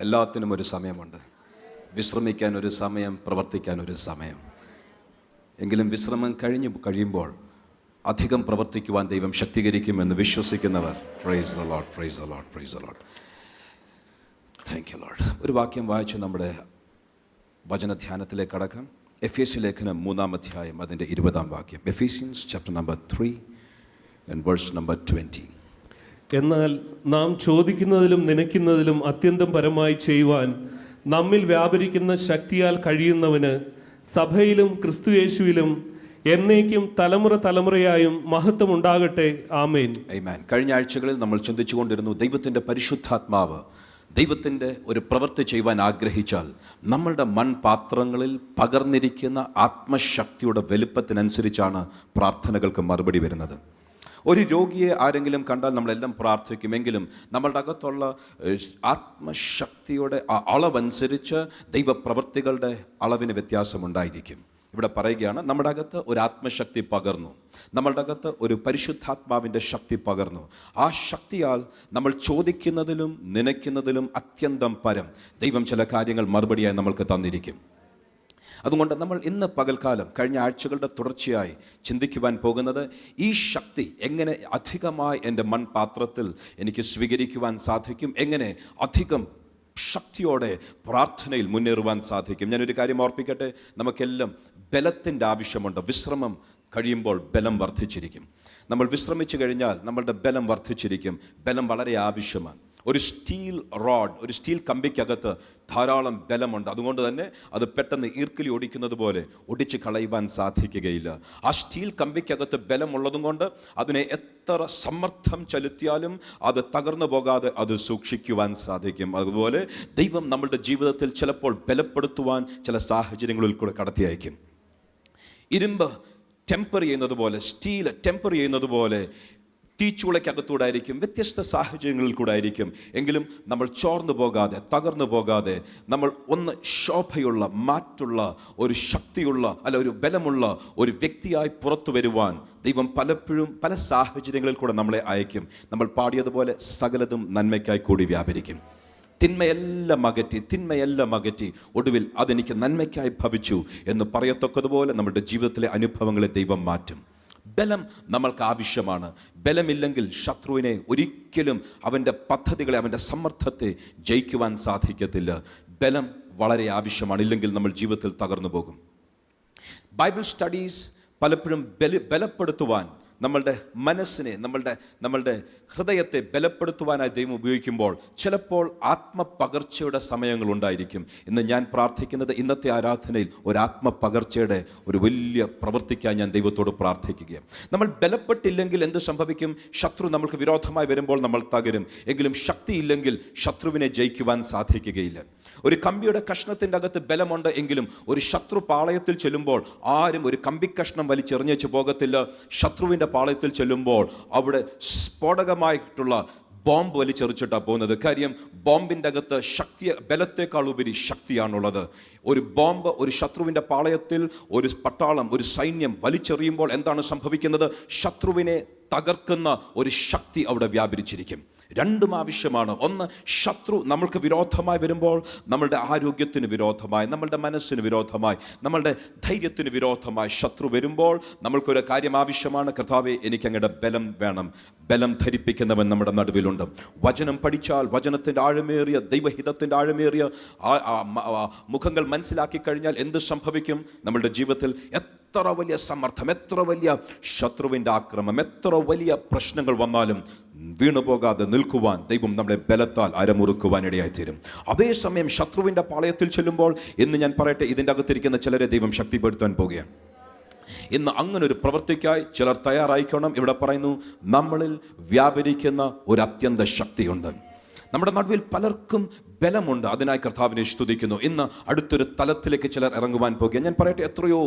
എല്ലാത്തിനും ഒരു സമയമുണ്ട്. വിശ്രമിക്കാൻ ഒരു സമയം, പ്രവർത്തിക്കാൻ ഒരു സമയം. എങ്കിലും വിശ്രമം കഴിയുമ്പോൾ അധികം പ്രവർത്തിക്കുവാൻ ദൈവം ശക്തീകരിക്കുമെന്ന് വിശ്വസിക്കുന്നവർ praise the Lord, praise the Lord, praise the Lord. Thank you Lord. ഒരു വാക്യം വായിച്ച് നമ്മുടെ വചനധ്യാനത്തിലേക്ക് കടക്കാം. എഫേസ്യ ലേഖനം 3-ാം അധ്യായം അതിൻ്റെ 20-ാം വാക്യം. Ephesians chapter number 3 and verse number 20. എന്നാൽ നാം ചോദിക്കുന്നതിലും നനയ്ക്കുന്നതിലും അത്യന്തം പരമായി ചെയ്യുവാൻ നമ്മിൽ വ്യാപരിക്കുന്ന ശക്തിയാൽ കഴിയുന്നവന് സഭയിലും ക്രിസ്തുയേശുവിലും എന്നേക്കും തലമുറ തലമുറയായും മഹത്വം ഉണ്ടാകട്ടെ. ആമേൻ. ആമേൻ. കഴിഞ്ഞ ആഴ്ചകളിൽ നമ്മൾ ചിന്തിച്ചുകൊണ്ടിരുന്നു, ദൈവത്തിൻ്റെ പരിശുദ്ധാത്മാവ് ദൈവത്തിൻ്റെ ഒരു പ്രവൃത്തി ചെയ്യുവാൻ ആഗ്രഹിച്ചാൽ നമ്മളുടെ മൺപാത്രങ്ങളിൽ പകർന്നിരിക്കുന്ന ആത്മശക്തിയുടെ വലുപ്പത്തിനനുസരിച്ചാണ് പ്രാർത്ഥനകൾക്ക് മറുപടി വരുന്നത്. ഒരു രോഗിയെ ആരെങ്കിലും കണ്ടാൽ നമ്മളെല്ലാം പ്രാർത്ഥിക്കുമെങ്കിലും നമ്മളുടെ അകത്തുള്ള ആത്മശക്തിയുടെ ആ അളവനുസരിച്ച് ദൈവപ്രവൃത്തികളുടെ അളവിന് വ്യത്യാസമുണ്ടായിരിക്കും. ഇവിടെ പറയുകയാണ്, നമ്മുടെ അകത്ത് ഒരു ആത്മശക്തി പകർന്നു, നമ്മളുടെ അകത്ത് ഒരു പരിശുദ്ധാത്മാവിൻ്റെ ശക്തി പകർന്നു. ആ ശക്തിയാൽ നമ്മൾ ചോദിക്കുന്നതിലും നനയ്ക്കുന്നതിലും അത്യന്തം പരം ദൈവം ചില കാര്യങ്ങൾ മറുപടിയായി നമ്മൾക്ക് തന്നിരിക്കും. അതുകൊണ്ട് നമ്മൾ ഇന്ന് പകൽക്കാലം കഴിഞ്ഞ ആഴ്ചകളുടെ തുടർച്ചയായി ചിന്തിക്കുവാൻ പോകുന്നത്, ഈ ശക്തി എങ്ങനെ അധികമായി എൻ്റെ മൺപാത്രത്തിൽ എനിക്ക് സ്വീകരിക്കുവാൻ സാധിക്കും, എങ്ങനെ അധികം ശക്തിയോടെ പ്രാർത്ഥനയിൽ മുന്നേറുവാൻ സാധിക്കും. ഞാനൊരു കാര്യം ഓർപ്പിക്കട്ടെ, നമുക്കെല്ലാം ബലത്തിൻ്റെ ആവശ്യമുണ്ട്. വിശ്രമം കഴിയുമ്പോൾ ബലം വർദ്ധിച്ചിരിക്കും. നമ്മൾ വിശ്രമിച്ചു കഴിഞ്ഞാൽ നമ്മളുടെ ബലം വർദ്ധിച്ചിരിക്കും. ബലം വളരെ ആവശ്യമാണ്. ഒരു സ്റ്റീൽ റോഡ്, ഒരു സ്റ്റീൽ കമ്പിക്കകത്ത് ധാരാളം ബലമുണ്ട്. അതുകൊണ്ട് തന്നെ അത് പെട്ടെന്ന് ഈർക്കിലി ഒടിക്കുന്നത് പോലെ ഒടിച്ച് കളയുവാൻ സാധിക്കുകയില്ല. ആ സ്റ്റീൽ കമ്പിക്കകത്ത് ബലമുള്ളതും കൊണ്ട് അതിനെ എത്ര സമ്മർദ്ദം ചെലുത്തിയാലും അത് തകർന്നു പോകാതെ അത് സൂക്ഷിക്കുവാൻ സാധിക്കും. അതുപോലെ ദൈവം നമ്മളുടെ ജീവിതത്തിൽ ചിലപ്പോൾ ബലപ്പെടുത്തുവാൻ ചില സാഹചര്യങ്ങളിൽ കൂടെ കടത്തി അയക്കും. ഇരുമ്പ് ടെമ്പർ ചെയ്യുന്നത് പോലെ, സ്റ്റീൽ ടെമ്പർ ചെയ്യുന്നത് പോലെ തീച്ചൂളയ്ക്കകത്തൂടായിരിക്കും, വ്യത്യസ്ത സാഹചര്യങ്ങളിൽ കൂടെ ആയിരിക്കും. എങ്കിലും നമ്മൾ ചോർന്നു പോകാതെ, തകർന്നു പോകാതെ, നമ്മൾ ഒന്ന് ശോഭയുള്ള, മാറ്റുള്ള, ഒരു ശക്തിയുള്ള, ഒരു ബലമുള്ള ഒരു വ്യക്തിയായി പുറത്തു വരുവാൻ ദൈവം പലപ്പോഴും പല സാഹചര്യങ്ങളിൽ കൂടെ നമ്മളെ അയക്കും. നമ്മൾ പാടിയതുപോലെ സകലതും നന്മയ്ക്കായി കൂടി വ്യാപരിക്കും. തിന്മയെല്ലാം അകറ്റി ഒടുവിൽ അതെനിക്ക് നന്മയ്ക്കായി ഭവിച്ചു എന്ന് പറയത്തക്കതുപോലെ നമ്മുടെ ജീവിതത്തിലെ അനുഭവങ്ങളെ ദൈവം മാറ്റും. ബലം നമ്മൾക്ക് ആവശ്യമാണ്. ബലമില്ലെങ്കിൽ ശത്രുവിനെ ഒരിക്കലും അവൻ്റെ പദ്ധതികളെ, അവൻ്റെ സമ്മർദ്ദത്തെ ജയിക്കുവാൻ സാധിക്കത്തില്ല. ബലം വളരെ ആവശ്യമാണ്. ഇല്ലെങ്കിൽ നമ്മൾ ജീവിതത്തിൽ തകർന്നു പോകും. ബൈബിൾ സ്റ്റഡീസ് പലപ്പോഴും ബലപ്പെടുത്തുവാൻ, നമ്മളുടെ മനസ്സിനെ, നമ്മളുടെ ഹൃദയത്തെ ബലപ്പെടുത്തുവാനായി ദൈവം ഉപയോഗിക്കുമ്പോൾ ചിലപ്പോൾ ആത്മപകർച്ചയുടെ സമയങ്ങളുണ്ടായിരിക്കും. ഇന്ന് ഞാൻ പ്രാർത്ഥിക്കുന്നത്, ഇന്നത്തെ ആരാധനയിൽ ഒരു ആത്മപകർച്ചയുടെ ഒരു വലിയ പ്രവർത്തിക്കാൻ ഞാൻ ദൈവത്തോട് പ്രാർത്ഥിക്കുകയാണ്. നമ്മൾ ബലപ്പെട്ടില്ലെങ്കിൽ എന്ത് സംഭവിക്കും? ശത്രു നമ്മൾക്ക് വിരോധമായി വരുമ്പോൾ നമ്മൾ തകരും. എങ്കിലും ശക്തിയില്ലെങ്കിൽ ശത്രുവിനെ ജയിക്കുവാൻ സാധിക്കുകയില്ല. ഒരു കമ്പിയുടെ കഷ്ണത്തിൻ്റെ അകത്ത് ബലമുണ്ട് എങ്കിലും ഒരു ശത്രു പാളയത്തിൽ ചെല്ലുമ്പോൾ ആരും ഒരു കമ്പി കഷ്ണം വലിച്ചെറിഞ്ഞേച്ച് പോകത്തില്ല. ശത്രുവിൻ്റെ പാളയത്തിൽ ചെല്ലുമ്പോൾ അവിടെ സ്ഫോടകമായിട്ടുള്ള ബോംബ് വലിച്ചെറിച്ചിട്ടാണ് പോകുന്നത്. കാര്യം ബോംബിൻ്റെ അകത്ത് ബലത്തേക്കാൾ ഉപരി ശക്തിയാണുള്ളത്. ഒരു ബോംബ് ഒരു ശത്രുവിൻ്റെ പാളയത്തിൽ ഒരു പട്ടാളം, ഒരു സൈന്യം വലിച്ചെറിയുമ്പോൾ എന്താണ് സംഭവിക്കുന്നത്? ശത്രുവിനെ തകർക്കുന്ന ഒരു ശക്തി അവിടെ വ്യാപരിച്ചിരിക്കും. രണ്ടും ആവശ്യമാണ്. ഒന്ന്, ശത്രു നമ്മൾക്ക് വിരോധമായി വരുമ്പോൾ, നമ്മളുടെ ആരോഗ്യത്തിന് വിരോധമായി, നമ്മളുടെ മനസ്സിന് വിരോധമായി, നമ്മളുടെ ധൈര്യത്തിന് വിരോധമായി ശത്രു വരുമ്പോൾ നമ്മൾക്കൊരു കാര്യം ആവശ്യമാണ്. കർത്താവേ, എനിക്ക് അങ്ങയുടെ ബലം വേണം. ബലം ധരിപ്പിക്കുന്നവൻ നമ്മുടെ നടുവിലുണ്ട്. വചനം പഠിച്ചാൽ, വചനത്തിൻ്റെ ആഴമേറിയ, ദൈവഹിതത്തിൻ്റെ ആഴമേറിയ മുഖങ്ങൾ മനസ്സിലാക്കി കഴിഞ്ഞാൽ എന്ത് സംഭവിക്കും? നമ്മളുടെ ജീവിതത്തിൽ എത്ര വലിയ സമ്മർദ്ദം, എത്ര വലിയ ശത്രുവിൻ്റെ ആക്രമം, എത്ര വലിയ പ്രശ്നങ്ങൾ വന്നാലും വീണുപോകാതെ നിൽക്കുവാൻ ദൈവം നമ്മളെ ബലത്താൽ അരമുറുക്കുവാൻ ഇടയായിത്തീരും. അതേസമയം ശത്രുവിൻ്റെ പാളയത്തിൽ ചെല്ലുമ്പോൾ, ഇന്ന് ഞാൻ പറയട്ടെ, ഇതിൻ്റെ അകത്തിരിക്കുന്ന ചിലരെ ദൈവം ശക്തിപ്പെടുത്താൻ പോകുകയാണ്. ഇന്ന് അങ്ങനെ ഒരു പ്രവൃത്തിക്കായി ചിലർ തയ്യാറായിക്കണം. ഇവിടെ പറയുന്നു, നമ്മളിൽ വ്യാപരിക്കുന്ന ഒരു അത്യന്ത ശക്തിയുണ്ട്. നമ്മുടെ നടുവിൽ പലർക്കും ബലമുണ്ട്. അതിനായി കർത്താവിനെ സ്തുതിക്കുന്നു. ഇന്ന് അടുത്തൊരു തലത്തിലേക്ക് ചിലർ ഇറങ്ങുവാൻ പോകുക. ഞാൻ പറയട്ടെ, എത്രയോ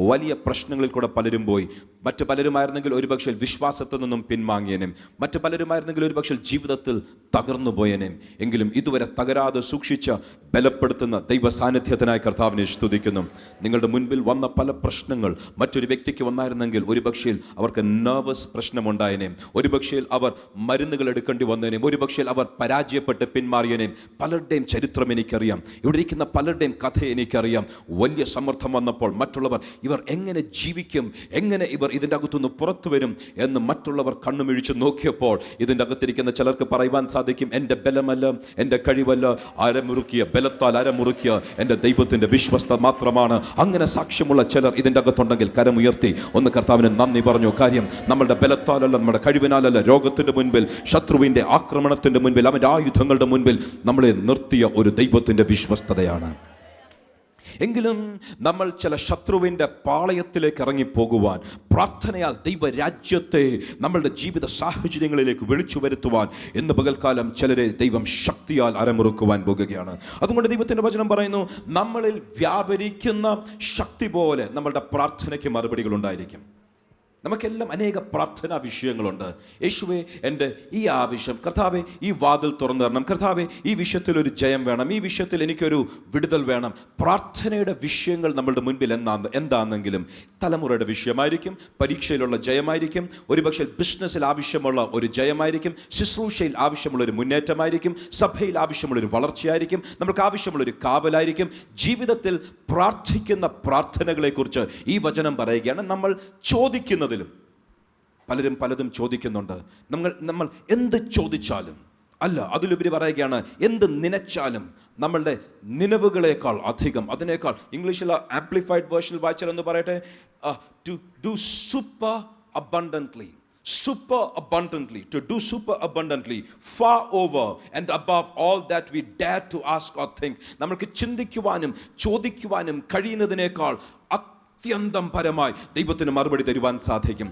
വലിയ പ്രശ്നങ്ങളിൽ കൂടെ പലരും പോയി. മറ്റു പലരുമായിരുന്നെങ്കിൽ ഒരുപക്ഷെ വിശ്വാസത്തിൽ നിന്നും പിൻവാങ്ങിയനും, മറ്റു പലരുമായിരുന്നെങ്കിൽ ഒരുപക്ഷെ ജീവിതത്തിൽ തകർന്നു പോയനും. എങ്കിലും ഇതുവരെ തകരാതെ സൂക്ഷിച്ച ബലപ്പെടുത്തുന്ന ദൈവ സാന്നിധ്യത്തിനായി കർത്താവിനെ സ്തുതിക്കുന്നു. നിങ്ങളുടെ മുൻപിൽ വന്ന പല പ്രശ്നങ്ങൾ മറ്റൊരു വ്യക്തിക്ക് വന്നായിരുന്നെങ്കിൽ ഒരുപക്ഷെ അവർക്ക് നെർവസ് പ്രശ്നമുണ്ടായനേയും, ഒരുപക്ഷെ അവർ മരുന്നുകൾ എടുക്കേണ്ടി വന്നതിനേയും, ഒരുപക്ഷെ അവർ പരാജയപ്പെട്ട് പിന്മാറിയനേയും, പല പലരുടെയും ചരിത്രം എനിക്കറിയാം, ഇവിടെ ഇരിക്കുന്ന പലരുടെയും കഥ എനിക്കറിയാം. വലിയ സമ്മർദ്ദം വന്നപ്പോൾ മറ്റുള്ളവർ ഇവർ എങ്ങനെ ജീവിക്കും, എങ്ങനെ ഇവർ ഇതിൻ്റെ അകത്തുനിന്ന് പുറത്തു വരും എന്ന് മറ്റുള്ളവർ കണ്ണുമിഴിച്ച് നോക്കിയപ്പോൾ ഇതിൻ്റെ അകത്തിരിക്കുന്ന ചിലർക്ക് പറയുവാൻ സാധിക്കും, എൻ്റെ ബലമല്ല, എൻ്റെ കഴിവല്ല, അരമുറുക്കിയ ബലത്താൽ അരമുറുക്കിയ എൻ്റെ ദൈവത്തിൻ്റെ വിശ്വസ്ത മാത്രമാണ്. അങ്ങനെ സാക്ഷ്യമുള്ള ചിലർ ഇതിൻ്റെ അകത്തുണ്ടെങ്കിൽ കരമുയർത്തി ഒന്ന് കർത്താവിന് നന്ദി പറഞ്ഞു. കാര്യം നമ്മളുടെ ബലത്താലല്ല, നമ്മുടെ കഴിവിനാലല്ല, രോഗത്തിൻ്റെ മുൻപിൽ, ശത്രുവിൻ്റെ ആക്രമണത്തിൻ്റെ മുൻപിൽ, അവൻ്റെ ആയുധങ്ങളുടെ മുൻപിൽ നമ്മളെ നിർത്തിയ ഒരു ദൈവത്തിൻ്റെ വിശ്വസ്തതയാണ്. എങ്കിലും നമ്മൾ ചില ശത്രുവിൻ്റെ പാളയത്തിലേക്ക് ഇറങ്ങിപ്പോകുവാൻ, പ്രാർത്ഥനയാൽ ദൈവരാജ്യത്തെ നമ്മളുടെ ജീവിത സാഹചര്യങ്ങളിലേക്ക് വിളിച്ചു വരുത്തുവാൻ ഇന്ന് പകൽക്കാലം ചിലരെ ദൈവം ശക്തിയാൽ അരമുറുക്കുവാൻ പോകുകയാണ്. അതുകൊണ്ട് ദൈവത്തിൻ്റെ വചനം പറയുന്നു, നമ്മളിൽ വ്യാപരിക്കുന്ന ശക്തി പോലെ നമ്മളുടെ പ്രാർത്ഥനയ്ക്ക് മറുപടികൾ ഉണ്ടായിരിക്കും. നമുക്കെല്ലാം അനേക പ്രാർത്ഥനാ വിഷയങ്ങളുണ്ട്. യേശുവേ, എൻ്റെ ഈ ആവശ്യം, കർത്താവെ ഈ വാതിൽ തുറന്നു തരണം, കർത്താവെ ഈ വിഷയത്തിൽ ഒരു ജയം വേണം, ഈ വിഷയത്തിൽ എനിക്കൊരു വിടുതൽ വേണം. പ്രാർത്ഥനയുടെ വിഷയങ്ങൾ നമ്മളുടെ മുൻപിൽ എന്താണെങ്കിലും തലമുറയുടെ വിഷയമായിരിക്കും, പരീക്ഷയിലുള്ള ജയമായിരിക്കും, ഒരുപക്ഷെ ബിസിനസ്സിൽ ആവശ്യമുള്ള ഒരു ജയമായിരിക്കും, ശുശ്രൂഷയിൽ ആവശ്യമുള്ള ഒരു മുന്നേറ്റമായിരിക്കും, സഭയിൽ ആവശ്യമുള്ള ഒരു വളർച്ചയായിരിക്കും, നമുക്ക് ആവശ്യമുള്ള ഒരു കാവലായിരിക്കും. ജീവിതത്തിൽ പ്രാർത്ഥിക്കുന്ന പ്രാർത്ഥനകളെക്കുറിച്ച് ഈ വചനം പറയുകയാണ്. നമ്മൾ ചോദിക്കുന്നത് പലരും പലതും ചോദിക്കുന്നുണ്ട്. നമ്മൾ എന്ത് ചോദിച്ചാലും അല്ല, അതിലുപരി പറയുകയാണ്, എന്ത് നനച്ചാലും നമ്മളുടെ നിലവുകളേക്കാൾ അധികം, അതിനേക്കാൾ, ഇംഗ്ലീഷിൽ ആംപ്ലിഫൈഡ് വേർഷനിൽ വായിച്ചാലെന്ന് പറയട്ടെ, to do super abundantly, super abundantly, to do super abundantly, far over and above all that we dare to ask or think. നമ്മൾക്ക് ചിന്തിക്കുവാനും ചോദിക്കുവാനും കഴിയുന്നതിനേക്കാൾ അത്യന്തം പരമായി ദൈവത്തിന് മറുപടി തരുവാൻ സാധിക്കും.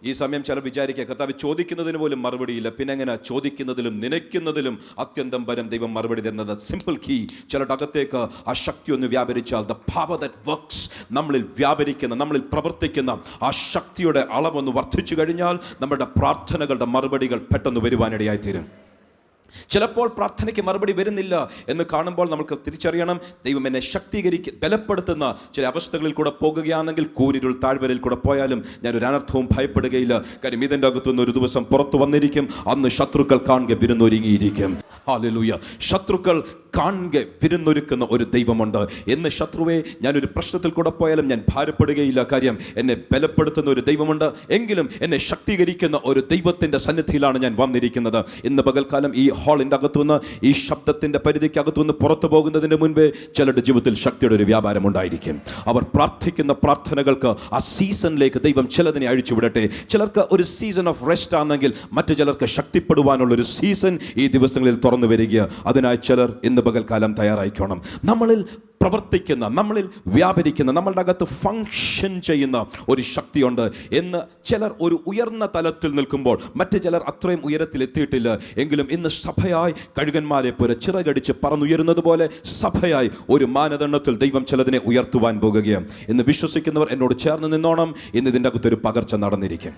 ഈ സമയം ചിലർ വിചാരിക്കുക, കർത്താവ് ചോദിക്കുന്നതിന് പോലും മറുപടിയില്ല, പിന്നെ എങ്ങനെ ചോദിക്കുന്നതിലും നനയ്ക്കുന്നതിലും അത്യന്തം പരം ദൈവം മറുപടി തരുന്നത്? Simple key. ചിലരുടെ അകത്തേക്ക് ആ ശക്തി ഒന്ന് വ്യാപരിച്ചാൽ, ദ പവർ ദാറ്റ് വർക്ക്സ്, നമ്മളിൽ വ്യാപരിക്കുന്ന, നമ്മളിൽ പ്രവർത്തിക്കുന്ന ആ ശക്തിയുടെ അളവൊന്ന് വർദ്ധിച്ചു കഴിഞ്ഞാൽ നമ്മുടെ പ്രാർത്ഥനകളുടെ മറുപടികൾ പെട്ടെന്ന് വരുവാനിടയായിത്തീരും. ചിലപ്പോൾ പ്രാർത്ഥനയ്ക്ക് മറുപടി വരുന്നില്ല എന്ന് കാണുമ്പോൾ നമുക്ക് തിരിച്ചറിയണം, ദൈവം എന്നെ ബലപ്പെടുത്തുന്ന ചില അവസ്ഥകളിൽ കൂടെ പോകുകയാണെങ്കിൽ, കൂരിരുൾ താഴ്വരയിൽ കൂടെ പോയാലും ഞാനൊരു അനർത്ഥവും ഭയപ്പെടുകയില്ല. കാര്യം ഇതിൻ്റെ അകത്തുനിന്ന് ഒരു ദിവസം പുറത്തു വന്നിരിക്കും, അന്ന് ശത്രുക്കൾ കാണുക വിരുന്നൊരുങ്ങിയിരിക്കും. ഹല്ലേലൂയ. ശത്രുക്കൾ കാണുക വിരുന്നൊരുക്കുന്ന ഒരു ദൈവമുണ്ട്. എന്ന് ശത്രുവെ, ഞാനൊരു പ്രശ്നത്തിൽ കൂടെ പോയാലും ഞാൻ ഭാരപ്പെടുകയില്ല. കാര്യം എന്നെ ബലപ്പെടുത്തുന്ന ഒരു ദൈവമുണ്ട്. എങ്കിലും എന്നെ ശക്തീകരിക്കുന്ന ഒരു ദൈവത്തിൻ്റെ സന്നിധിയിലാണ് ഞാൻ വന്നിരിക്കുന്നത്. ഇന്ന് പകൽക്കാലം ഈ ഹാളിൻ്റെ അകത്തുനിന്ന്, ഈ ശബ്ദത്തിൻ്റെ പരിധിക്ക് അകത്തുനിന്ന് പുറത്തു പോകുന്നതിന് മുൻപേ ചിലരുടെ ജീവിതത്തിൽ ശക്തിയുടെ ഒരു വ്യാപാരം ഉണ്ടായിരിക്കും. അവർ പ്രാർത്ഥിക്കുന്ന പ്രാർത്ഥനകൾക്ക് ആ സീസണിലേക്ക് ദൈവം ചിലതിനെ അഴിച്ചുവിടട്ടെ. ചിലർക്ക് ഒരു സീസൺ ഓഫ് റെസ്റ്റ് ആണെങ്കിൽ മറ്റു ചിലർക്ക് ശക്തിപ്പെടുവാനുള്ളൊരു സീസൺ ഈ ദിവസങ്ങളിൽ തുറന്നു വരിക. അതിനായി ചിലർ ഇന്ന് പകൽക്കാലം തയ്യാറായിക്കോണം. നമ്മളിൽ പ്രവർത്തിക്കുന്ന, നമ്മളിൽ വ്യാപരിക്കുന്ന, നമ്മളുടെ അകത്ത് ഫങ്ഷൻ ചെയ്യുന്ന ഒരു ശക്തിയുണ്ട് എന്ന് ചിലർ ഒരു ഉയർന്ന തലത്തിൽ നിൽക്കുമ്പോൾ മറ്റു ചിലർ അത്രയും ഉയരത്തിൽ എത്തിയിട്ടില്ല. എങ്കിലും ഇന്ന് സഭയായി കഴുകന്മാരെ പോലെ ചിറകടിച്ച് പറന്നുയരുന്നത് പോലെ സഭയായി ഒരു മാനദണ്ഡത്തിൽ ദൈവം ചിലതിനെ ഉയർത്തുവാൻ പോകുകയാണ്. ഇന്ന് വിശ്വസിക്കുന്നവർ എന്നോട് ചേർന്ന് നിന്നോണം. ഇന്ന് ഇതിൻ്റെ അകത്തൊരു പകർച്ച നടന്നിരിക്കും,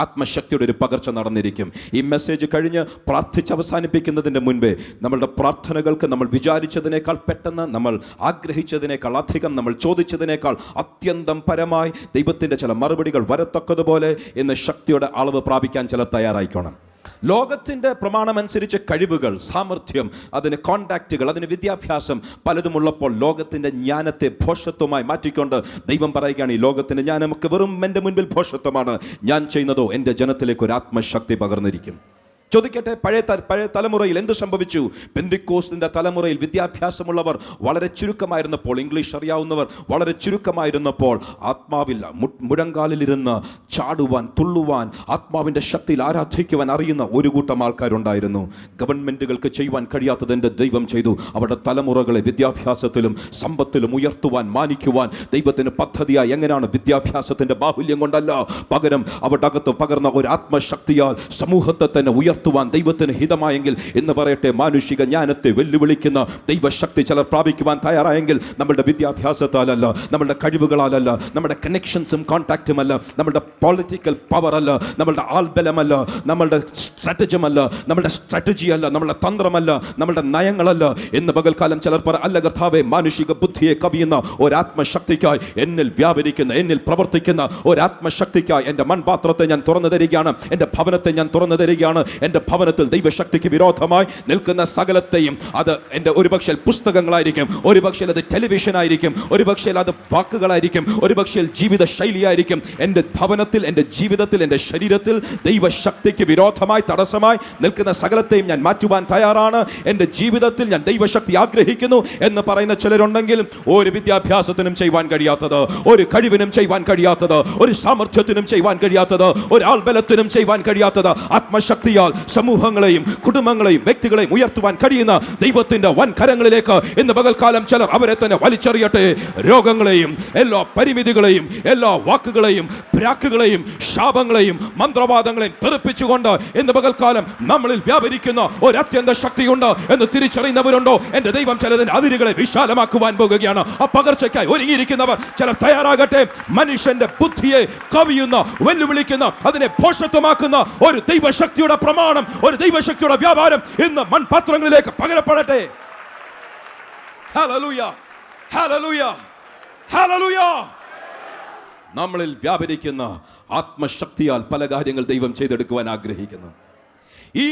ആത്മശക്തിയുടെ ഒരു പകർച്ച നടന്നിരിക്കും. ഈ മെസ്സേജ് കഴിഞ്ഞ് പ്രാർത്ഥിച്ച് അവസാനിപ്പിക്കുന്നതിൻ്റെ മുൻപേ നമ്മളുടെ പ്രാർത്ഥനകൾക്ക് നമ്മൾ വിചാരിച്ചതിനേക്കാൾ പെട്ടെന്ന്, നമ്മൾ ആഗ്രഹിച്ചതിനേക്കാൾ അധികം, നമ്മൾ ചോദിച്ചതിനേക്കാൾ അത്യന്തം പരമായി ദൈവത്തിൻ്റെ ചില മറുപടികൾ വരത്തക്കതുപോലെ ഇന്ന് ശക്തിയുടെ അളവ് പ്രാപിക്കാൻ ചിലർ തയ്യാറായിക്കോണം. ലോകത്തിൻ്റെ പ്രമാണമനുസരിച്ച് കഴിവുകൾ, സാമർഥ്യം, അതിന് കോണ്ടാക്റ്റുകൾ, അതിന് വിദ്യാഭ്യാസം പലതുമുള്ളപ്പോൾ ലോകത്തിൻ്റെ ജ്ഞാനത്തെ ഭോഷത്വമായി മാറ്റിക്കൊണ്ട് ദൈവം പറയുകയാണ്, ഈ ലോകത്തിൻ്റെ ജ്ഞാനമൊക്കെ വെറും എൻ്റെ മുൻപിൽ ഭോഷത്വമാണ്, ഞാൻ ചെയ്യുന്നതോ എൻ്റെ ജനത്തിലേക്ക് ഒരു ആത്മശക്തി പകർന്നിരിക്കും. ചോദിക്കട്ടെ, പഴയ തലമുറയിൽ എന്ത് സംഭവിച്ചു? പെന്തിക്കോസ്തിൻ്റെ തലമുറയിൽ വിദ്യാഭ്യാസമുള്ളവർ വളരെ ചുരുക്കമായിരുന്നപ്പോൾ, ഇംഗ്ലീഷ് അറിയാവുന്നവർ വളരെ ചുരുക്കമായിരുന്നപ്പോൾ, ആത്മാവിൽ മുഴങ്കാലിലിരുന്ന് ചാടുവാൻ, തുള്ളുവാൻ, ആത്മാവിൻ്റെ ശക്തിയിൽ ആരാധിക്കുവാൻ അറിയുന്ന ഒരു കൂട്ടം ആൾക്കാരുണ്ടായിരുന്നു. ഗവൺമെൻറ്റുകൾക്ക് ചെയ്യുവാൻ കഴിയാത്തത് എൻ്റെ ദൈവം ചെയ്തു. അവരുടെ തലമുറകളെ വിദ്യാഭ്യാസത്തിലും സമ്പത്തിലും ഉയർത്തുവാൻ, മാനിക്കുവാൻ ദൈവത്തിന് പദ്ധതിയായി. എങ്ങനെയാണ്? വിദ്യാഭ്യാസത്തിൻ്റെ ബാഹുല്യം കൊണ്ടല്ല, പകരം അവരുടെ അകത്ത് പകർന്ന ഒരു ആത്മശക്തിയാൽ സമൂഹത്തെ തന്നെ ഉയർത്തുവാൻ ദൈവത്തിന് ഹിതമായെങ്കിൽ എന്ന് പറയട്ടെ, മാനുഷിക ജ്ഞാനത്തെ വെല്ലുവിളിക്കുന്ന ദൈവശക്തി ചിലർ പ്രാപിക്കുവാൻ തയ്യാറായെങ്കിൽ നമ്മളുടെ വിദ്യാഭ്യാസത്താലല്ല, നമ്മളുടെ കഴിവുകളാലല്ല, നമ്മുടെ കണക്ഷൻസും കോൺടാക്റ്റും അല്ല, നമ്മളുടെ പൊളിറ്റിക്കൽ പവർ അല്ല, നമ്മളുടെ ആൾബലമല്ല, നമ്മളുടെ സ്ട്രാറ്റജമല്ല, നമ്മളുടെ സ്ട്രാറ്റജി അല്ല, നമ്മളുടെ തന്ത്രമല്ല, നമ്മളുടെ നയങ്ങളല്ല എന്ന് പകൽക്കാലം ചിലർ അല്ല കർത്താവേ, മാനുഷിക ബുദ്ധിയെ കവിയുന്ന ഒരാത്മശക്തിക്കായി എന്നിൽ വ്യാപരിക്കുന്ന, എന്നിൽ പ്രവർത്തിക്കുന്ന ഒരാത്മശക്തിക്കായി എൻ്റെ മൺപാത്രത്തെ ഞാൻ തുറന്നു തരികയാണ്, എൻ്റെ ഭവനത്തെ ഞാൻ തുറന്നു തരികയാണ്, എൻ്റെ എൻ്റെ ഭവനത്തിൽ ദൈവശക്തിക്ക് വിരോധമായി നിൽക്കുന്ന സകലത്തെയും, അത് എൻ്റെ ഒരുപക്ഷെ പുസ്തകങ്ങളായിരിക്കും, ഒരുപക്ഷെ അത് ടെലിവിഷൻ ആയിരിക്കും, ഒരുപക്ഷെ അത് വാക്കുകളായിരിക്കും, ഒരുപക്ഷെ ജീവിത ശൈലിയായിരിക്കും, എൻ്റെ ഭവനത്തിൽ, എൻ്റെ ജീവിതത്തിൽ, എൻ്റെ ശരീരത്തിൽ ദൈവശക്തിക്ക് വിരോധമായി തടസ്സമായി നിൽക്കുന്ന സകലത്തെയും ഞാൻ മാറ്റുവാൻ തയ്യാറാണ്. എൻ്റെ ജീവിതത്തിൽ ഞാൻ ദൈവശക്തി ആഗ്രഹിക്കുന്നു എന്ന് പറയുന്ന ചിലരുണ്ടെങ്കിൽ ഒരു വിദ്യാഭ്യാസത്തിനും ചെയ്യുവാൻ കഴിയാത്തത്, ഒരു കഴിവിനും ചെയ്യുവാൻ കഴിയാത്തത്, ഒരു സാമർഥ്യത്തിനും ചെയ്യുവാൻ കഴിയാത്തത്, ഒരു ആൾബലത്തിനും ചെയ്യുവാൻ കഴിയാത്തത്, ആത്മശക്തിയാൽ സമൂഹങ്ങളെയും കുടുംബങ്ങളെയും വ്യക്തികളെയും ഉയർത്തുവാൻ കഴിയുന്ന ദൈവത്തിന്റെ വൻ കരങ്ങളിലേക്ക് ഇന്ന് പകൽക്കാലം ചിലർ അവരെ തന്നെ വലിച്ചെറിയട്ടെ. രോഗങ്ങളെയും എല്ലാ പരിമിതികളെയും എല്ലാ വാക്കുകളെയും പ്രാക്കുകളെയും ശാപങ്ങളെയും മന്ത്രവാദങ്ങളെയും തെറിപ്പിച്ചുകൊണ്ട് ഇന്ന് പകൽക്കാലം നമ്മളിൽ വ്യാപരിക്കുന്ന ഒരു അത്യന്ത ശക്തിയുണ്ട് എന്ന് തിരിച്ചറിയുന്നവരുണ്ടോ? എന്റെ ദൈവം ചിലതിന്റെ അതിരുകളെ വിശാലമാക്കുവാൻ പോകുകയാണ്. ആ പകർച്ചയ്ക്കായി ഒരുങ്ങിയിരിക്കുന്നവർ ചിലർ തയ്യാറാകട്ടെ. മനുഷ്യന്റെ ബുദ്ധിയെ കവിയുന്ന, വെല്ലുവിളിക്കുന്ന, അതിനെ പോഷത്വമാക്കുന്ന ഒരു ദൈവശക്തിയുടെ പ്രമാണം, ഒരു ദൈവശക്തിയുടെ വ്യാപാരം ഇന്ന് മൺപാത്രങ്ങളിലേക്ക് പകരപ്പെടട്ടെ. Hallelujah, hallelujah, hallelujah. നമ്മളിൽ വ്യാപരിക്കുന്ന ആത്മശക്തിയാൽ പല കാര്യങ്ങൾ ദൈവം ചെയ്തെടുക്കുവാൻ ആഗ്രഹിക്കുന്നു. ഈ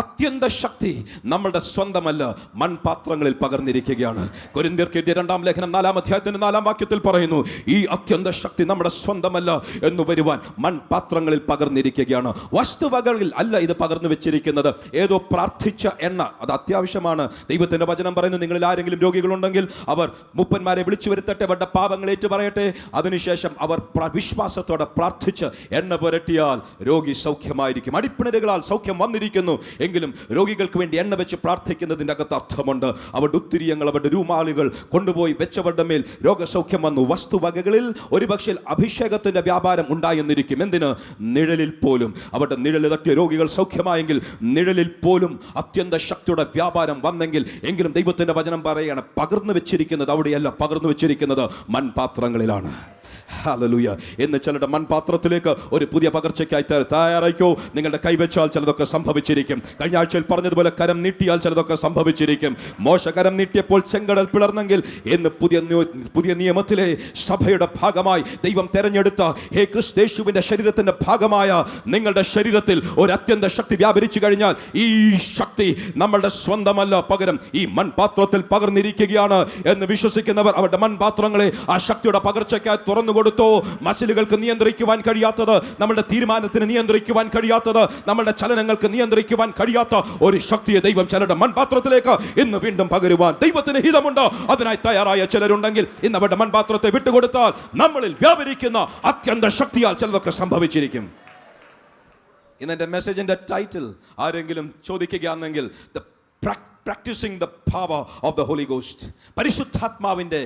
അത്യന്ത ശക്തി നമ്മുടെ സ്വന്തമല്ല, മൺപാത്രങ്ങളിൽ പകർന്നിരിക്കുകയാണ്. കൊരിന്ത്യർക്ക് എഴുതിയ 2-ാം ലേഖനം 4-ാം അധ്യായത്തിന്റെ 4-ാം വാക്യത്തിൽ പറയുന്നു, ഈ അത്യന്ത ശക്തി നമ്മുടെ സ്വന്തമല്ല എന്ന് വരുവാൻ മൺപാത്രങ്ങളിൽ പകർന്നിരിക്കുകയാണ്. വസ്തുവകളിൽ അല്ല ഇത് പകർന്നു വെച്ചിരിക്കുന്നത്. ഏതോ പ്രാർത്ഥിച്ച എണ്ണ, അത് അത്യാവശ്യമാണ്. ദൈവത്തിന്റെ വചനം പറയുന്നു, നിങ്ങളിൽ ആരെങ്കിലും രോഗികളുണ്ടെങ്കിൽ അവർ മൂപ്പന്മാരെ വിളിച്ചു വരുത്തട്ടെ, അവരുടെ പാപങ്ങൾ ഏറ്റു പറയട്ടെ, അതിനുശേഷം അവർ വിശ്വാസത്തോടെ പ്രാർത്ഥിച്ച് എണ്ണ പുരട്ടിയാൽ രോഗി സൗഖ്യമായിരിക്കും. അടിപ്പിണരുകളാൽ സൗഖ്യം വന്നിരിക്കുന്നു എങ്കിലും രോഗികൾക്ക് വേണ്ടി എണ്ണ വെച്ച് പ്രാർത്ഥിക്കുന്നതിൻ്റെ അകത്ത് അർത്ഥമുണ്ട്. അവരുടെ ഉത്തിരിയങ്ങൾ, അവരുടെ രൂമാലുകൾ കൊണ്ടുപോയി വെച്ചവരുടെ മേൽ രോഗസൗഖ്യം വന്നു. വസ്തുവകകളിൽ ഒരുപക്ഷെ അഭിഷേകത്തിന്റെ വ്യാപാരം ഉണ്ടായെന്നിരിക്കും. എന്തിന്? നിഴലിൽ പോലും അവരുടെ നിഴൽ തട്ടിയ രോഗികൾ സൗഖ്യമായെങ്കിൽ, നിഴലിൽ പോലും അത്യന്ത ശക്തിയുടെ വ്യാപാരം വന്നെങ്കിൽ, എങ്കിലും ദൈവത്തിന്റെ വചനം പറയുകയാണ്, പകർന്നു വെച്ചിരിക്കുന്നത് അവിടെയല്ല, പകർന്നു വെച്ചിരിക്കുന്നത് മൺപാത്രങ്ങളിലാണ്. ഹല്ലേലൂയ. എന്ന് ചിലരുടെ മൺപാത്രത്തിലേക്ക് ഒരു പുതിയ പകർച്ചയ്ക്കായി തയ്യാറായിക്കോ. നിങ്ങളുടെ കൈവച്ചാൽ ചിലതൊക്കെ സംഭവിച്ചിരിക്കും. കഴിഞ്ഞ ആഴ്ചയിൽ പറഞ്ഞതുപോലെ കരം നീട്ടിയാൽ ചിലതൊക്കെ സംഭവിച്ചിരിക്കും. മോശ കരം നീട്ടിയപ്പോൾ ചെങ്കടൽ പിളർന്നെങ്കിൽ, എന്ന് പുതിയ നിയമത്തിലെ സഭയുടെ ഭാഗമായി ദൈവം തെരഞ്ഞെടുത്ത ക്രിസ്തേശുവിന്റെ ശരീരത്തിന്റെ ഭാഗമായ നിങ്ങളുടെ ശരീരത്തിൽ ഒരു അത്യന്ത ശക്തി വ്യാപരിച്ചു കഴിഞ്ഞാൽ, ഈ ശക്തി നമ്മളുടെ സ്വന്തമല്ല, പകരം ഈ മൺപാത്രത്തിൽ പകർന്നിരിക്കുകയാണ് എന്ന് വിശ്വസിക്കുന്നവർ അവരുടെ മൺപാത്രങ്ങളെ ആ ശക്തിയുടെ പകർച്ചയ്ക്കായി തുറന്നു കൊടുത്തോ. മസിലുകൾക്ക് നിയന്ത്രിക്കുവാൻ കഴിയാത്തത്, നമ്മുടെ തീരുമാനത്തിന് നിയന്ത്രിക്കുവാൻ കഴിയാത്തത്, നമ്മുടെ ചലനങ്ങൾക്ക് നിയന്ത്രിക്കുവാൻ കഴിയാത്ത ഒരു ശക്തിയെ ദൈവം ചിലരുടെ മൺപാത്രത്തിലേക്ക് ഇന്ന് വീണ്ടും പകരുവാൻ ദൈവത്തിന് ഹിതമുണ്ട്. അതിനായി തയ്യാറായ ചിലരുണ്ടെങ്കിൽ ഇന്ന് അവരുടെ മൺപാത്രത്തെ വിട്ടുകൊടുത്താൽ നമ്മളിൽ വ്യാപരിക്കുന്ന അത്യന്ത ശക്തിയാൽ ചിലതൊക്കെ സംഭവിച്ചിരിക്കും. ഇന്നെന്റെ മെസ്സേജിന്റെ ടൈറ്റിൽ ആരെങ്കിലും ചോദിക്കുകയാണെങ്കിൽ, Practicing the power of the Holy Ghost. പരിശുദ്ധാത്മാവിന്റെ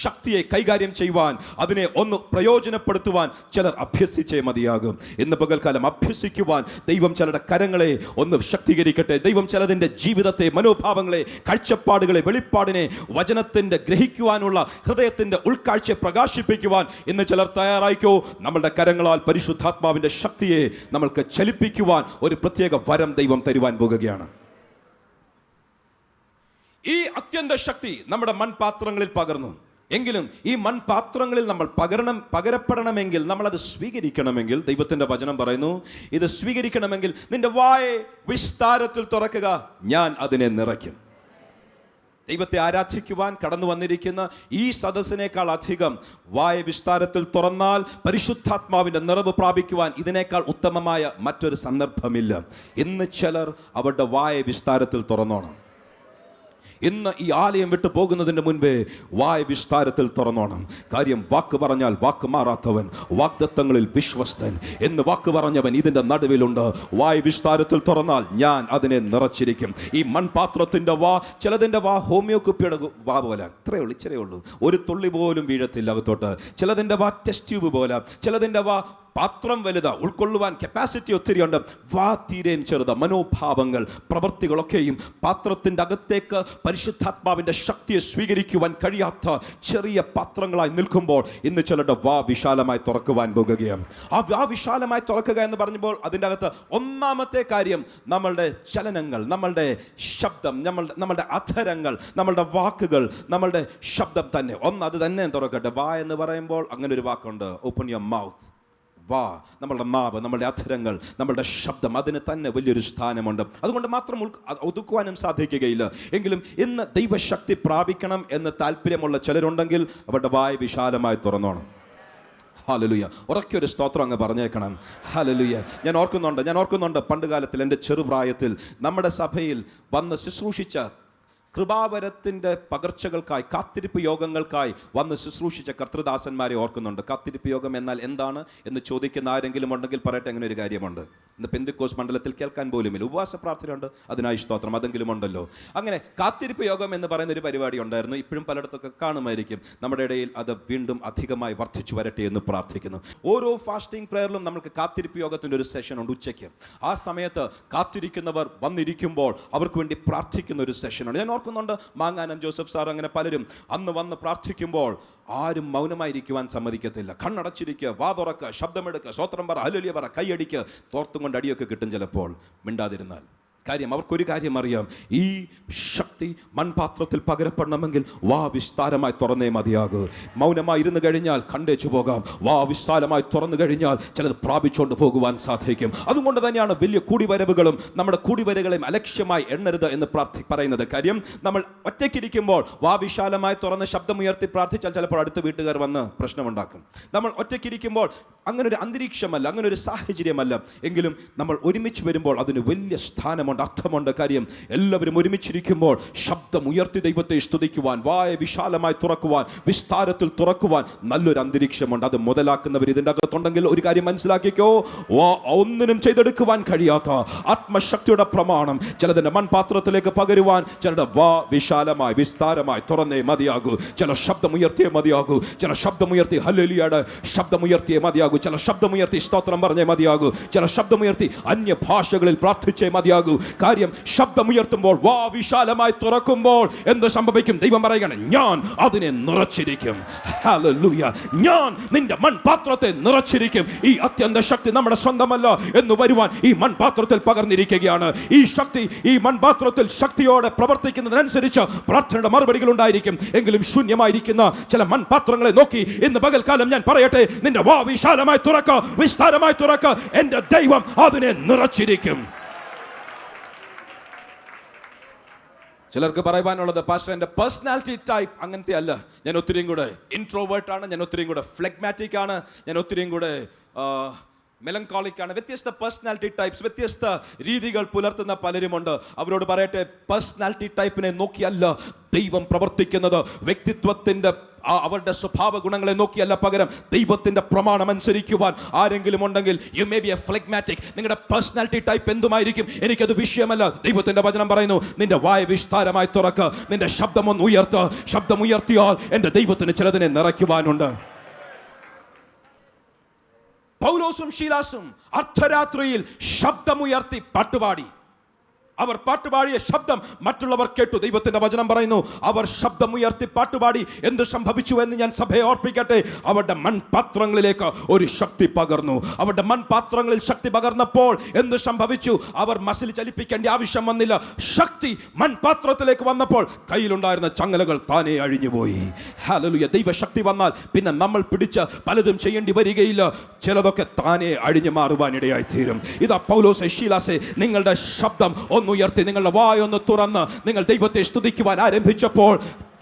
ശക്തിയെ കൈകാര്യം ചെയ്യുവാൻ, അതിനെ ഒന്ന് പ്രയോജനപ്പെടുത്തുവാൻ ചിലർ അഭ്യസിച്ചേ മതിയാകും. ഇന്ന് പകൽക്കാലം അഭ്യസിക്കുവാൻ ദൈവം ചിലരുടെ കരങ്ങളെ ഒന്ന് ശക്തീകരിക്കട്ടെ. ദൈവം ചിലതിൻ്റെ ജീവിതത്തെ, മനോഭാവങ്ങളെ, കാഴ്ചപ്പാടുകളെ, വെളിപ്പാടിനെ, വചനത്തിന്റെ ഗ്രഹിക്കുവാനുള്ള ഹൃദയത്തിന്റെ ഉൾക്കാഴ്ചയെ പ്രകാശിപ്പിക്കുവാൻ ഇന്ന് ചിലർ തയ്യാറായിക്കോ. നമ്മുടെ കരങ്ങളാൽ പരിശുദ്ധാത്മാവിന്റെ ശക്തിയെ നമ്മൾക്ക് ചലിപ്പിക്കുവാൻ ഒരു പ്രത്യേക വരം ദൈവം തരുവാൻ പോകുകയാണ്. ഈ അത്യന്ത ശക്തി നമ്മുടെ മൺപാത്രങ്ങളിൽ പകർന്നു. എങ്കിലും ഈ മൺപാത്രങ്ങളിൽ നമ്മൾ പകരപ്പെടണമെങ്കിൽ, നമ്മളത് സ്വീകരിക്കണമെങ്കിൽ, ദൈവത്തിന്റെ വചനം പറയുന്നു, ഇത് സ്വീകരിക്കണമെങ്കിൽ നിന്റെ വായെ വിസ്താരത്തിൽ തുറക്കുക, ഞാൻ അതിനെ നിറയ്ക്കും. ദൈവത്തെ ആരാധിക്കുവാൻ കടന്നു വന്നിരിക്കുന്ന ഈ സദസ്സിനേക്കാൾ അധികം വായ വിസ്താരത്തിൽ തുറന്നാൽ പരിശുദ്ധാത്മാവിന്റെ നിറവ് പ്രാപിക്കുവാൻ ഇതിനേക്കാൾ ഉത്തമമായ മറ്റൊരു സന്ദർഭമില്ല. ഇന്ന് ചിലർ അവരുടെ വായ വിസ്താരത്തിൽ തുറന്നോണം. ഇന്ന് ഈ ആലയം വിട്ടു പോകുന്നതിന് മുൻപേ വായ വിസ്താരത്തിൽ തുറന്നോണം. കാര്യം, വാക്ക് പറഞ്ഞാൽ വാക്ക് മാറാത്തവൻ, വാഗ്ദത്തങ്ങളിൽ വിശ്വസ്തൻ എന്ന് വാക്ക് പറഞ്ഞവൻ ഇതിന്റെ നടുവിലുണ്ട്. വായ വിസ്താരത്തിൽ തുറന്നാൽ ഞാൻ അതിനെ നിറച്ചിരിക്കും. ഈ മൺപാത്രത്തിന്റെ വാ, ചിലതിന്റെ വാ ഹോമിയോപ്പതിയുടെ വാ പോലെ, ഇത്രയേ ഉള്ളൂ, ഒരു തുള്ളി പോലും വീഴത്തില്ല അകത്തോട്ട്. ചിലതിന്റെ വാ ടെസ്റ്റ് ട്യൂബ് പോലെ, ചിലതിന്റെ വാ പാത്രം വലുതാ, ഉൾക്കൊള്ളുവാൻ കപ്പാസിറ്റി ഒത്തിരി ഉണ്ട്. വാ തീരെയും ചെറുതാ. മനോഭാവങ്ങൾ, പ്രവൃത്തികളൊക്കെയും പാത്രത്തിൻ്റെ അകത്തേക്ക് പരിശുദ്ധാത്മാവിൻ്റെ ശക്തിയെ സ്വീകരിക്കുവാൻ കഴിയാത്ത ചെറിയ പാത്രങ്ങളായി നിൽക്കുമ്പോൾ ഇന്ന് ചിലരുടെ വാ വിശാലമായി തുറക്കുവാൻ പോകുകയാണ്. ആ വാ വിശാലമായി തുറക്കുക എന്ന് പറഞ്ഞപ്പോൾ അതിൻ്റെ അകത്ത് ഒന്നാമത്തെ കാര്യം നമ്മളുടെ ചലനങ്ങൾ, നമ്മളുടെ ശബ്ദം, നമ്മളുടെ അധരങ്ങൾ, നമ്മളുടെ വാക്കുകൾ, നമ്മളുടെ ശബ്ദം തന്നെ. അത് തന്നെ തുറക്കട്ടെ. വാ എന്ന് പറയുമ്പോൾ അങ്ങനെ ഒരു വാക്കുണ്ട്, ഓപ്പൺ യുവർ മൗത്ത്. വാ, നമ്മളുടെ നാവ്, നമ്മളുടെ അധരങ്ങൾ, നമ്മളുടെ ശബ്ദം, അതിന് തന്നെ വലിയൊരു സ്ഥാനമുണ്ട്. അതുകൊണ്ട് മാത്രം ഒതുക്കുവാനും സാധിക്കുകയില്ല. എങ്കിലും ഇന്ന് ദൈവശക്തി പ്രാപിക്കണം എന്ന് താല്പര്യമുള്ള ചിലരുണ്ടെങ്കിൽ അവരുടെ വായ വിശാലമായി തുറന്നോണം. ഹല്ലേലൂയ. ഉറക്കൊരു സ്തോത്രം അങ്ങ് പറഞ്ഞേക്കണം. ഹല്ലേലൂയ. ഞാൻ ഓർക്കുന്നുണ്ട് പണ്ട് കാലത്തിൽ എൻ്റെ ചെറുപ്രായത്തിൽ നമ്മുടെ സഭയിൽ വന്ന് ശുശ്രൂഷിച്ച, കൃപാവരത്തിൻ്റെ പകർച്ചകൾക്കായി, കാത്തിരിപ്പ് യോഗങ്ങൾക്കായി വന്ന് ശുശ്രൂഷിച്ച കർത്തൃദാസന്മാരെ ഓർക്കുന്നുണ്ട്. കാത്തിരിപ്പ് യോഗം എന്നാൽ എന്താണ് എന്ന് ചോദിക്കുന്ന ആരെങ്കിലും ഉണ്ടെങ്കിൽ പറയട്ടെ, അങ്ങനെ ഒരു കാര്യമുണ്ട്. ഇന്ന് പെന്തിക്കോസ് മണ്ഡലത്തിൽ കേൾക്കാൻ പോലുമില്ല. ഉപവാസ പ്രാർത്ഥനയുണ്ട്, അതിനായി സ്തോത്രം, അതെങ്കിലും ഉണ്ടല്ലോ. അങ്ങനെ കാത്തിരിപ്പ് യോഗം എന്ന് പറയുന്ന ഒരു പരിപാടി ഉണ്ടായിരുന്നു. ഇപ്പോഴും പലയിടത്തൊക്കെ കാണുമായിരിക്കും. നമ്മുടെ ഇടയിൽ അത് വീണ്ടും അധികമായി വർദ്ധിച്ചു വരട്ടെ എന്ന് പ്രാർത്ഥിക്കുന്നു. ഓരോ ഫാസ്റ്റിംഗ് പ്രയറിലും നമുക്ക് കാത്തിരിപ്പ് യോഗത്തിൻ്റെ ഒരു സെഷൻ ഉണ്ട് ഉച്ചയ്ക്ക്. ആ സമയത്ത് കാത്തിരിക്കുന്നവർ വന്നിരിക്കുമ്പോൾ അവർക്ക് വേണ്ടി പ്രാർത്ഥിക്കുന്ന ഒരു സെഷനുണ്ട്. ഞാൻ ഓർക്കുന്നുണ്ട് മാങ്ങാനം ജോസഫ് സാർ, അങ്ങനെ പലരും അന്ന് വന്ന് പ്രാർത്ഥിക്കുമ്പോൾ ആരും മൗനമായിരിക്കുവാൻ സമ്മതിക്കത്തില്ല. കണ്ണടച്ചിരിക്കുക, വാ തുറക്കുക, ശബ്ദമെടുക്കുക, സ്വത്രം പറ, ഹല്ലേലൂയ പറ, കൈയടിക്കുക. തോർത്തും കൊണ്ട് അടിയൊക്കെ കിട്ടും ചിലപ്പോൾ മിണ്ടാതിരുന്നാൽ. കാര്യം അവർക്കൊരു കാര്യം അറിയാം, ഈ ശക്തി മൺപാത്രത്തിൽ പകരപ്പെടണമെങ്കിൽ വാ വിസ്താരമായി തുറന്നേ മതിയാകൂ. മൗനമായി ഇരുന്ന് കഴിഞ്ഞാൽ കണ്ടേച്ചു പോകാം. വാ വിശാലമായി തുറന്നു കഴിഞ്ഞാൽ ചിലത് പ്രാപിച്ചുകൊണ്ട് പോകുവാൻ സാധിക്കും. അതുകൊണ്ട് തന്നെയാണ് വലിയ കൂടിവരവുകളും നമ്മുടെ കൂടിവരകളെയും അലക്ഷ്യമായി എണ്ണരുത് എന്ന് പറയുന്നത്. കാര്യം നമ്മൾ ഒറ്റയ്ക്കിരിക്കുമ്പോൾ വാ വിശാലമായി തുറന്ന് ശബ്ദമുയർത്തി പ്രാർത്ഥിച്ചാൽ ചിലപ്പോൾ അടുത്ത വീട്ടുകാർ വന്ന് പ്രശ്നമുണ്ടാക്കും. നമ്മൾ ഒറ്റയ്ക്കിരിക്കുമ്പോൾ അങ്ങനെ ഒരു അന്തരീക്ഷമല്ല, അങ്ങനെ ഒരു സാഹചര്യമല്ല. എങ്കിലും നമ്മൾ ഒരുമിച്ച് വരുമ്പോൾ അതിന് വലിയ സ്ഥാനമുണ്ട്, അർത്ഥമുണ്ട്. കാര്യം എല്ലാവരും ഒരുമിച്ചിരിക്കുമ്പോൾ ശബ്ദമുയർത്തി ദൈവത്തെ സ്തുതിക്കുവാൻ, വായ വിശാലമായി തുറക്കുവാൻ, വിസ്താരത്തിൽ തുറക്കുവാൻ നല്ലൊരു അന്തരീക്ഷമുണ്ട്. അത് മുതലാക്കുന്നവർ ഇതിൻ്റെ അകത്തുണ്ടെങ്കിൽ ഒരു കാര്യം മനസ്സിലാക്കിക്കോ, ഒന്നിനും ചെയ്തെടുക്കുവാൻ കഴിയാത്ത ആത്മശക്തിയുടെ പ്രമാണം ചിലതിൻ്റെ മൺപാത്രത്തിലേക്ക് പകരുവാൻ ചിലരുടെ വാ വിശാലമായി വിസ്താരമായി തുറന്നേ മതിയാകൂ. ചില ശബ്ദമുയർത്തിയേ മതിയാകൂ. ചില ശബ്ദമുയർത്തി ഹല്ലേലൂയയുടെ ശബ്ദമുയർത്തിയേ മതിയാകൂ. ചില ശബ്ദമുയർത്തി സ്തോത്രം പറഞ്ഞേ മതിയാകൂ. ചില ശബ്ദമുയർത്തി അന്യ ഭാഷകളിൽ പ്രാർത്ഥിച്ചേ മതിയാകൂ. കാര്യം ശബ്ദമുയർത്തുമ്പോൾ, വാ വിശാലമായി തുറക്കുമ്പോൾ എന്ത് സംഭവിക്കും? ദൈവം പറയുകയാണ്, ഞാൻ അതിനെ നിറച്ചിരിക്കും. ഹല്ലേലൂയ. ഞാൻ നിന്റെ മൺപാത്രത്തെ നിറച്ചിരിക്കും. ഈ അത്യന്ത ശക്തി നമ്മുടെ സ്വന്തമല്ല എന്ന് വരുവാൻ ഈ മൺപാത്രത്തിൽ പകർന്നിരിക്കുകയാണ്. ഈ ശക്തി ഈ മൺപാത്രത്തിൽ ശക്തിയോടെ പ്രവർത്തിക്കുന്നതിനനുസരിച്ച് പ്രാർത്ഥനയുടെ മറുപടികൾ ഉണ്ടായിരിക്കും. എങ്കിലും ശൂന്യമായിരിക്കുന്ന ചില മൺപാത്രങ്ങളെ നോക്കി ഇന്ന് പകൽക്കാലം ഞാൻ പറയട്ടെ, നിന്റെ വാ വിശാലമായി തുറക്ക, വിസ്താരമായി തുറക്ക. എന്റെ ദൈവം അതിനെ നിറച്ചിരിക്കും. ചിലർക്ക് പറയുവാനുള്ളത്, പാസ്റ്റർ എൻ്റെ പേഴ്സണാലിറ്റി ടൈപ്പ് അങ്ങനത്തെ അല്ല, ഞാൻ ഒത്തിരിയും കൂടെ ഇൻട്രോവേർട്ടാണ്, ഞാൻ ഒത്തിരിയും കൂടെ ഫ്ലെഗ്മാറ്റിക് ആണ്, ഞാൻ ഒത്തിരിയും കൂടെ മെലങ്കോളിക് ആണ്. വ്യത്യസ്ത പേഴ്സണാലിറ്റി ടൈപ്സ്, വ്യത്യസ്ത രീതികൾ പുലർത്തുന്ന പലരുമുണ്ട്. അവരോട് പറയട്ടെ, പേഴ്സണാലിറ്റി ടൈപ്പിനെ നോക്കിയല്ല ദൈവം പ്രവർത്തിക്കുന്നത്. വ്യക്തിത്വത്തിൻ്റെ അവരുടെ സ്വഭാവ ഗുണങ്ങളെ നോക്കിയല്ല, പകരം ദൈവത്തിന്റെ പ്രമാണം അനുസരിക്കുവാൻ ആരെങ്കിലും ഉണ്ടെങ്കിൽ, you may be A phlegmatic, നിങ്ങളുടെ പേഴ്സണാലിറ്റി ടൈപ്പ് എന്തുമായിരിക്കും എനിക്കത് വിഷയമല്ല. ദൈവത്തിന്റെ വചനം പറയുന്നു, നിന്റെ വായ വിസ്താരമായി തുറക്ക, നിന്റെ ശബ്ദമൊന്ന് ഉയർത്ത. ശബ്ദമുയർത്തിയാൽ എൻ്റെ ദൈവത്തിന് ചിലതിനെ നിറയ്ക്കുവാനുണ്ട്. പൗലോസും ശീലാസും അർദ്ധരാത്രിയിൽ ശബ്ദമുയർത്തി പാട്ടുപാടി. അവർ പാട്ടുപാടിയ ശബ്ദം മറ്റുള്ളവർ കേട്ടു. ദൈവത്തിന്റെ വചനം പറയുന്നു, അവർ ശബ്ദമുയർത്തി പാട്ടുപാടി. എന്ത് സംഭവിച്ചു എന്ന് ഞാൻ സഭയെ ഓർപ്പിക്കട്ടെ. അവരുടെ മൺപാത്രങ്ങളിലേക്ക് ഒരു ശക്തി പകർന്നു. അവരുടെ മൺപാത്രങ്ങളിൽ ശക്തി പകർന്നപ്പോൾ എന്ത് സംഭവിച്ചു? അവർ മസിൽ ചലിപ്പിക്കേണ്ട ആവശ്യം വന്നില്ല. ശക്തി മൺപാത്രത്തിലേക്ക് വന്നപ്പോൾ കയ്യിലുണ്ടായിരുന്ന ചങ്ങലകൾ താനേ അഴിഞ്ഞുപോയി. ഹല്ലേലൂയ. ദൈവശക്തി വന്നാൽ പിന്നെ നമ്മൾ പിടിച്ച് പലതും ചെയ്യേണ്ടി വരികയില്ല. ചിലതൊക്കെ താനേ അഴിഞ്ഞു മാറുവാനിടയായി തീരും. ഇതാ പൗലോസേ, ശീലാസേ, നിങ്ങളുടെ ശബ്ദം ഉയർത്തി, നിങ്ങളുടെ വായൊന്ന് തുറന്ന് നിങ്ങൾ ദൈവത്തെ സ്തുതിക്കുവാൻ ആരംഭിച്ചപ്പോൾ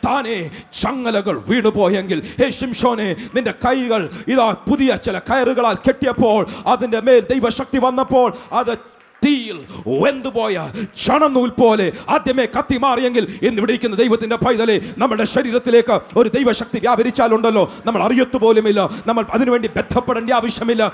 താനേ ചങ്ങലകൾ വീണുപോയെങ്കിൽ, ഹേ ശിംശോനെ, നിന്റെ കൈകൾ ഇതാ പുതിയ ചില കയറുകളാൽ കെട്ടിയപ്പോൾ അതിൻ്റെ മേൽ ദൈവശക്തി വന്നപ്പോൾ അത് തീയിൽ വെന്തുപോയ ചണനൂൽ പോലെ ആദ്യമേ കത്തി മാറിയെങ്കിൽ, എന്നിവിടെ ഇരിക്കുന്ന ദൈവത്തിന്റെ പൈതലെ, നമ്മുടെ ശരീരത്തിലേക്ക് ഒരു ദൈവശക്തി വ്യാപരിച്ചാലുണ്ടല്ലോ, നമ്മൾ അറിയത്തു പോലുമില്ല. നമ്മൾ അതിനുവേണ്ടി ബന്ധപ്പെടേണ്ട ആവശ്യമില്ല.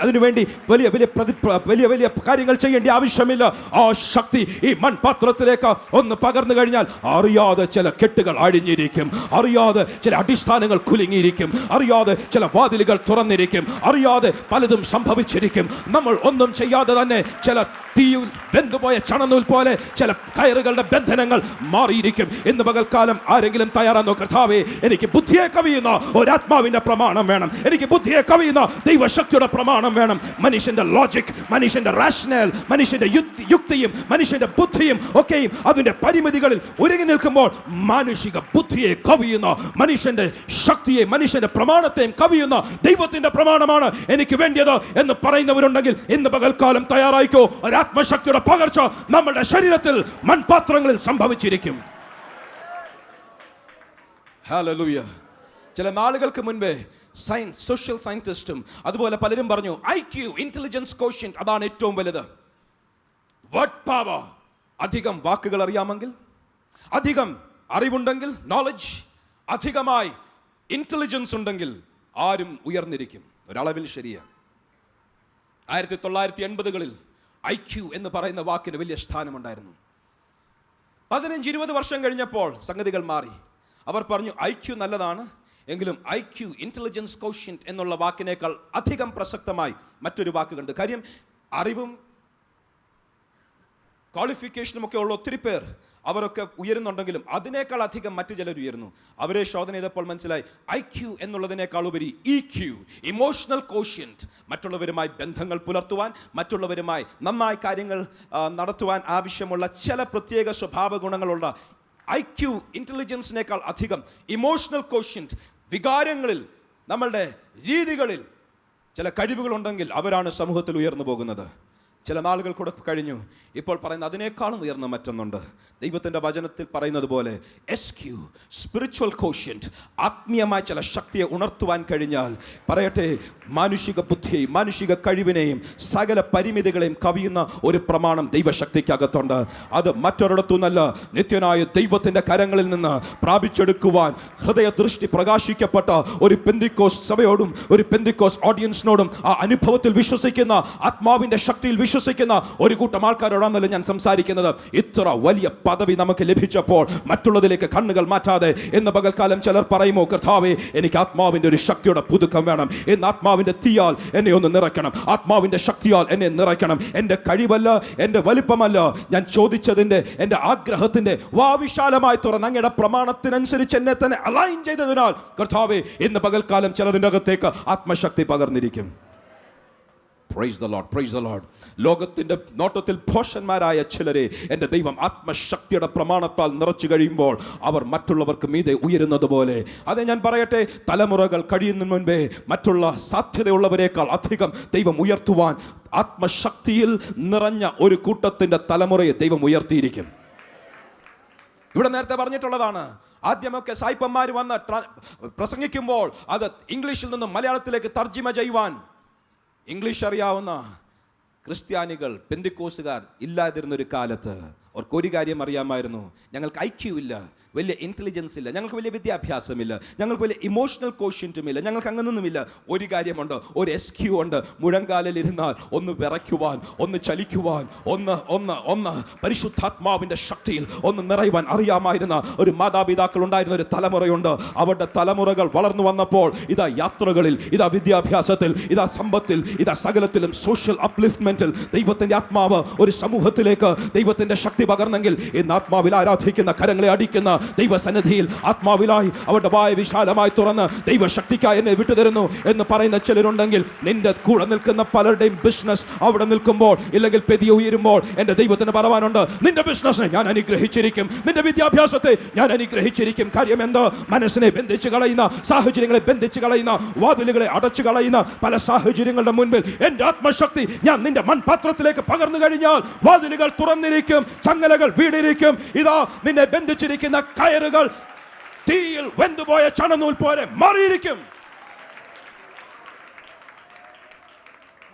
അതിനുവേണ്ടി വലിയ വലിയ വലിയ കാര്യങ്ങൾ ചെയ്യേണ്ട ആവശ്യമില്ല. ആ ശക്തി ഈ മൺപാത്രത്തിലേക്ക് ഒന്ന് പകർന്നു കഴിഞ്ഞാൽ അറിയാതെ ചില കെട്ടുകൾ അഴിഞ്ഞിരിക്കും, അറിയാതെ ചില അടിസ്ഥാനങ്ങൾ കുലുങ്ങിയിരിക്കും, അറിയാതെ ചില വാതിലുകൾ തുറന്നിരിക്കും, അറിയാതെ പലതും സംഭവിച്ചിരിക്കും. നമ്മൾ ഒന്നും ചെയ്യാതെ തന്നെ ചില തീയിൽ വെന്തുപോയ ചണനൂൽ പോലെ ചില കയറുകളുടെ ബന്ധനങ്ങൾ മാറിയിരിക്കും. ഇന്ന് പകൽക്കാലം ആരെങ്കിലും തയ്യാറാണോ? കർത്താവേ, എനിക്ക് ബുദ്ധിയെ കവിയുന്ന ഒരാത്മാവിന്റെ പ്രമാണം വേണം. എനിക്ക് ബുദ്ധിയെ കവിയുന്ന ദൈവശക്തിയുടെ പ്രമാണം വേണം. മനുഷ്യന്റെ ലോജിക്, മനുഷ്യന്റെ റാഷണൽ, മനുഷ്യന്റെ യുക്തിയും മനുഷ്യന്റെ ബുദ്ധിയും ഒക്കെയും അതിന്റെ പരിമിതികളിൽ ഒരുങ്ങി നിൽക്കുമ്പോൾ മാനുഷിക ബുദ്ധിയെ കവിയുന്ന, മനുഷ്യന്റെ ശക്തിയെ, മനുഷ്യന്റെ പ്രമാണത്തെയും കവിയുന്ന ദൈവത്തിന്റെ പ്രമാണമാണ് എനിക്ക് വേണ്ടിയത് എന്ന് പറയുന്നവരുണ്ടെങ്കിൽ ഇന്ന് പകൽക്കാലം തയ്യാറായിക്കോ. ആത്മശക്തിയുടെ പകർച്ച നമ്മുടെ ശരീരത്തിൽ മൺപാത്രങ്ങളിൽ സംഭവിച്ചിരിക്കും. ഹല്ലേലൂയ. ചില നാളുകൾക്ക് മുൻപേ സോഷ്യൽ സയന്റിസ്റ്റും അതുപോലെ പലരും പറഞ്ഞു IQ, ഇന്റലിജൻസ് കോഷ്യന്റ്, അതാണ് ഏറ്റവും വലുത്. വേർഡ് പവർ, അധികം വാക്കുകൾ അറിയാമെങ്കിൽ, അധികം അറിവുണ്ടെങ്കിൽ, നോളജ്, അധികമായി ഇന്റലിജൻസ് ഉണ്ടെങ്കിൽ ആരും ഉയർന്നിരിക്കും. ഒരളവിൽ ശരിയാണ്. 1980-കളിൽ IQ എന്ന് പറയുന്ന വാക്കിന് വലിയ സ്ഥാനമുണ്ടായിരുന്നു. 15-20 വർഷം കഴിഞ്ഞപ്പോൾ സംഗതികൾ മാറി. അവർ പറഞ്ഞു IQ നല്ലതാണ്, എങ്കിലും IQ, ഇന്റലിജൻസ് കോഷ്യന്റ് എന്നുള്ള വാക്കിനേക്കാൾ അധികം പ്രസക്തമായി മറ്റൊരു വാക്ക് കണ്ടു. കാര്യം അറിവും ക്വാളിഫിക്കേഷനും ഒക്കെ ഉള്ള ഒത്തിരി പേർ അവരൊക്കെ ഉയരുന്നുണ്ടെങ്കിലും അതിനേക്കാൾ അധികം മറ്റു ചിലർ ഉയരുന്നു. അവരെ ശോധന ചെയ്തപ്പോൾ മനസ്സിലായി IQ എന്നുള്ളതിനേക്കാൾ ഉപരി EQ, ഇമോഷണൽ കോഷ്യന്റ്, മറ്റുള്ളവരുമായി ബന്ധങ്ങൾ പുലർത്തുവാൻ, മറ്റുള്ളവരുമായി നന്നായി കാര്യങ്ങൾ നടത്തുവാൻ ആവശ്യമുള്ള ചില പ്രത്യേക സ്വഭാവ ഗുണങ്ങളുള്ള IQ, ഇന്റലിജൻസിനേക്കാൾ അധികം ഇമോഷണൽ കോഷ്യന്റ്, വികാരങ്ങളിൽ, നമ്മളുടെ രീതികളിൽ ചില കഴിവുകളുണ്ടെങ്കിൽ അവരാണ് സമൂഹത്തിൽ ഉയർന്നു പോകുന്നത്. ചില നാളുകൾ കൂടെ കഴിഞ്ഞു. ഇപ്പോൾ പറയുന്ന അതിനേക്കാളും ഉയർന്ന മറ്റൊന്നുണ്ട്. ദൈവത്തിൻ്റെ വചനത്തിൽ പറയുന്നത് പോലെ SQ, സ്പിരിച്വൽ കോഷ്യന്റ്, ആത്മീയമായ ചില ശക്തിയെ ഉണർത്തുവാൻ കഴിഞ്ഞാൽ, പറയട്ടെ, മാനുഷിക ബുദ്ധിയെയും മാനുഷിക കഴിവിനെയും സകല പരിമിതികളെയും കവിയുന്ന ഒരു പ്രമാണം ദൈവശക്തിക്കകത്തുണ്ട്. അത് മറ്റൊരിടത്തുനിന്നല്ല, നിത്യനായ ദൈവത്തിൻ്റെ കരങ്ങളിൽ നിന്ന് പ്രാപിച്ചെടുക്കുവാൻ ഹൃദയദൃഷ്ടി പ്രകാശിക്കപ്പെട്ട ഒരു പെന്തിക്കോസ് സഭയോടും ഒരു പെന്തിക്കോസ് ഓഡിയൻസിനോടും ആ അനുഭവത്തിൽ വിശ്വസിക്കുന്ന, ആത്മാവിൻ്റെ ശക്തിയിൽ വിശ്വസിക്കുന്ന ഒരു കൂട്ടം ആൾക്കാരോടാണല്ലോ ഞാൻ സംസാരിക്കുന്നത്. ഇത്ര വലിയ പദവി നമുക്ക് ലഭിച്ചപ്പോൾ മറ്റുള്ളതിലേക്ക് കണ്ണുകൾ മാറ്റാതെ ഇന്ന് പകൽക്കാലം ചിലർ പറയുമോ, കർത്താവേ, എനിക്ക് ആത്മാവിൻ്റെ ഒരു ശക്തിയുടെ പുതുക്കം വേണം. ഇന്ന് ആത്മാവിൻ്റെ തീയാൽ എന്നെ ഒന്ന് നിറയ്ക്കണം, ആത്മാവിൻ്റെ ശക്തിയാൽ എന്നെ നിറയ്ക്കണം. എൻ്റെ കഴിവല്ല, എൻ്റെ വലിപ്പമല്ല ഞാൻ ചോദിച്ചതിൻ്റെ, എൻ്റെ ആഗ്രഹത്തിൻ്റെ വാവിശാലമായി തുറന്ന് അങ്ങയുടെ പ്രമാണത്തിനനുസരിച്ച് എന്നെ തന്നെ അലൈൻ ചെയ്തതിനാൽ കർത്താവേ, ഇന്ന് പകൽക്കാലം ചിലതിൻ്റെ അകത്തേക്ക് ആത്മശക്തി പകർന്നിരിക്കും. Praise the Lord, praise the Lord. ലോകത്തിൻ്റെ നോട്ടത്തിൽ ഭോഷന്മാരായ ചിലരെ എൻ്റെ ദൈവം ആത്മശക്തിയുടെ പ്രമാണത്താൽ നിറച്ചു കഴിയുമ്പോൾ അവർ മറ്റുള്ളവർക്ക് മീതെ ഉയരുന്നത് പോലെ, അതെ ഞാൻ പറയട്ടെ, തലമുറകൾ കഴിയുന്നതിന് മുൻപേ മറ്റുള്ള സാധ്യതയുള്ളവരെക്കാൾ അധികം ദൈവം ഉയർത്തുവാൻ ആത്മശക്തിയിൽ നിറഞ്ഞ ഒരു കൂട്ടത്തിൻ്റെ തലമുറയെ ദൈവം ഉയർത്തിയിരിക്കും. ഇവിടെ നേരത്തെ പറഞ്ഞിട്ടുള്ളതാണ്. ആദ്യമൊക്കെ സായിപ്പന്മാർ വന്ന് പ്രസംഗിക്കുമ്പോൾ അത് ഇംഗ്ലീഷിൽ നിന്നും മലയാളത്തിലേക്ക് തർജിമ ചെയ്യുവാൻ ഇംഗ്ലീഷ് അറിയാവുന്ന ക്രിസ്ത്യാനികൾ, പെന്തിക്കോസുകാർ ഇല്ലാതിരുന്നൊരു കാലത്ത് അവർക്കൊരു കാര്യം അറിയാമായിരുന്നു. ഞങ്ങൾക്ക് IQ ഇല്ല, വലിയ ഇൻ്റലിജൻസ് ഇല്ല, ഞങ്ങൾക്ക് വലിയ വിദ്യാഭ്യാസമില്ല, ഞങ്ങൾക്ക് വലിയ ഇമോഷണൽ കോഷ്യൻറ്റും ഇല്ല, ഞങ്ങൾക്ക് അങ്ങനൊന്നുമില്ല. ഒരു കാര്യമുണ്ട്, ഒരു SQ ഉണ്ട്. മുഴങ്കാലിൽ ഇരുന്നാൽ ഒന്ന് വിറയ്ക്കുവാൻ, ഒന്ന് ചലിക്കുവാൻ, ഒന്ന് പരിശുദ്ധാത്മാവിൻ്റെ ശക്തിയിൽ ഒന്ന് നിറയുവാൻ അറിയാമായിരുന്ന ഒരു മാതാപിതാക്കൾ ഉണ്ടായിരുന്ന ഒരു തലമുറയുണ്ട്. അവരുടെ തലമുറകൾ വളർന്നു വന്നപ്പോൾ ഇതാ യാത്രകളിൽ, ഇതാ വിദ്യാഭ്യാസത്തിൽ, ഇതാ സമ്പത്തിൽ, ഇതാ സകലത്തിലും സോഷ്യൽ അപ്ലിഫ്റ്റ്മെന്റിൽ ദൈവത്തിൻ്റെ ആത്മാവ് ഒരു സമൂഹത്തിലേക്ക് ദൈവത്തിൻ്റെ ശക്തി പകർന്നെങ്കിൽ ഇന്ന് ആത്മാവിൽ ആരാധിക്കുന്ന, കരങ്ങളെ അടിക്കുന്ന ദൈവസന്നിധിയിൽ ആത്മാവിലായി അവരുടെ വായ വിശാലമായി തുറന്ന് ദൈവശക്തിക്കായി എന്നെ വിട്ടുതരുന്നു എന്ന് പറയുന്ന ചിലരുണ്ടെങ്കിൽ നിന്റെ കൂടെ നിൽക്കുന്ന പലരുടെയും ബിസിനസ് അവിടെ നിൽക്കുമ്പോൾ, ഇല്ലെങ്കിൽ പെതിയെ ഉയരുമ്പോൾ എൻ്റെ ദൈവത്തിന് പറയാനുണ്ട്, നിന്റെ ബിസിനസ്സിനെ ഞാൻ അനുഗ്രഹിച്ചിരിക്കും, നിന്റെ വിദ്യാഭ്യാസത്തെ ഞാൻ അനുഗ്രഹിച്ചിരിക്കും. കാര്യം എന്തോ, മനസ്സിനെ ബന്ധിച്ച് കളയുന്ന, സാഹചര്യങ്ങളെ ബന്ധിച്ച് കളയുന്ന, വാതിലുകളെ അടച്ചു കളയുന്ന പല സാഹചര്യങ്ങളുടെ മുൻപിൽ എൻ്റെ ആത്മശക്തി ഞാൻ നിന്റെ മൺപാത്രത്തിലേക്ക് പകർന്നു കഴിഞ്ഞാൽ വാതിലുകൾ തുറന്നിരിക്കും, ചങ്ങലകൾ വീണിരിക്കും. ഇതാ നിന്നെ ബന്ധിച്ചിരിക്കുന്ന കയറുകൾ തീയിൽ വെന്തുപോയ ചണനൂൽ പോലെ മാറിയിരിക്കും.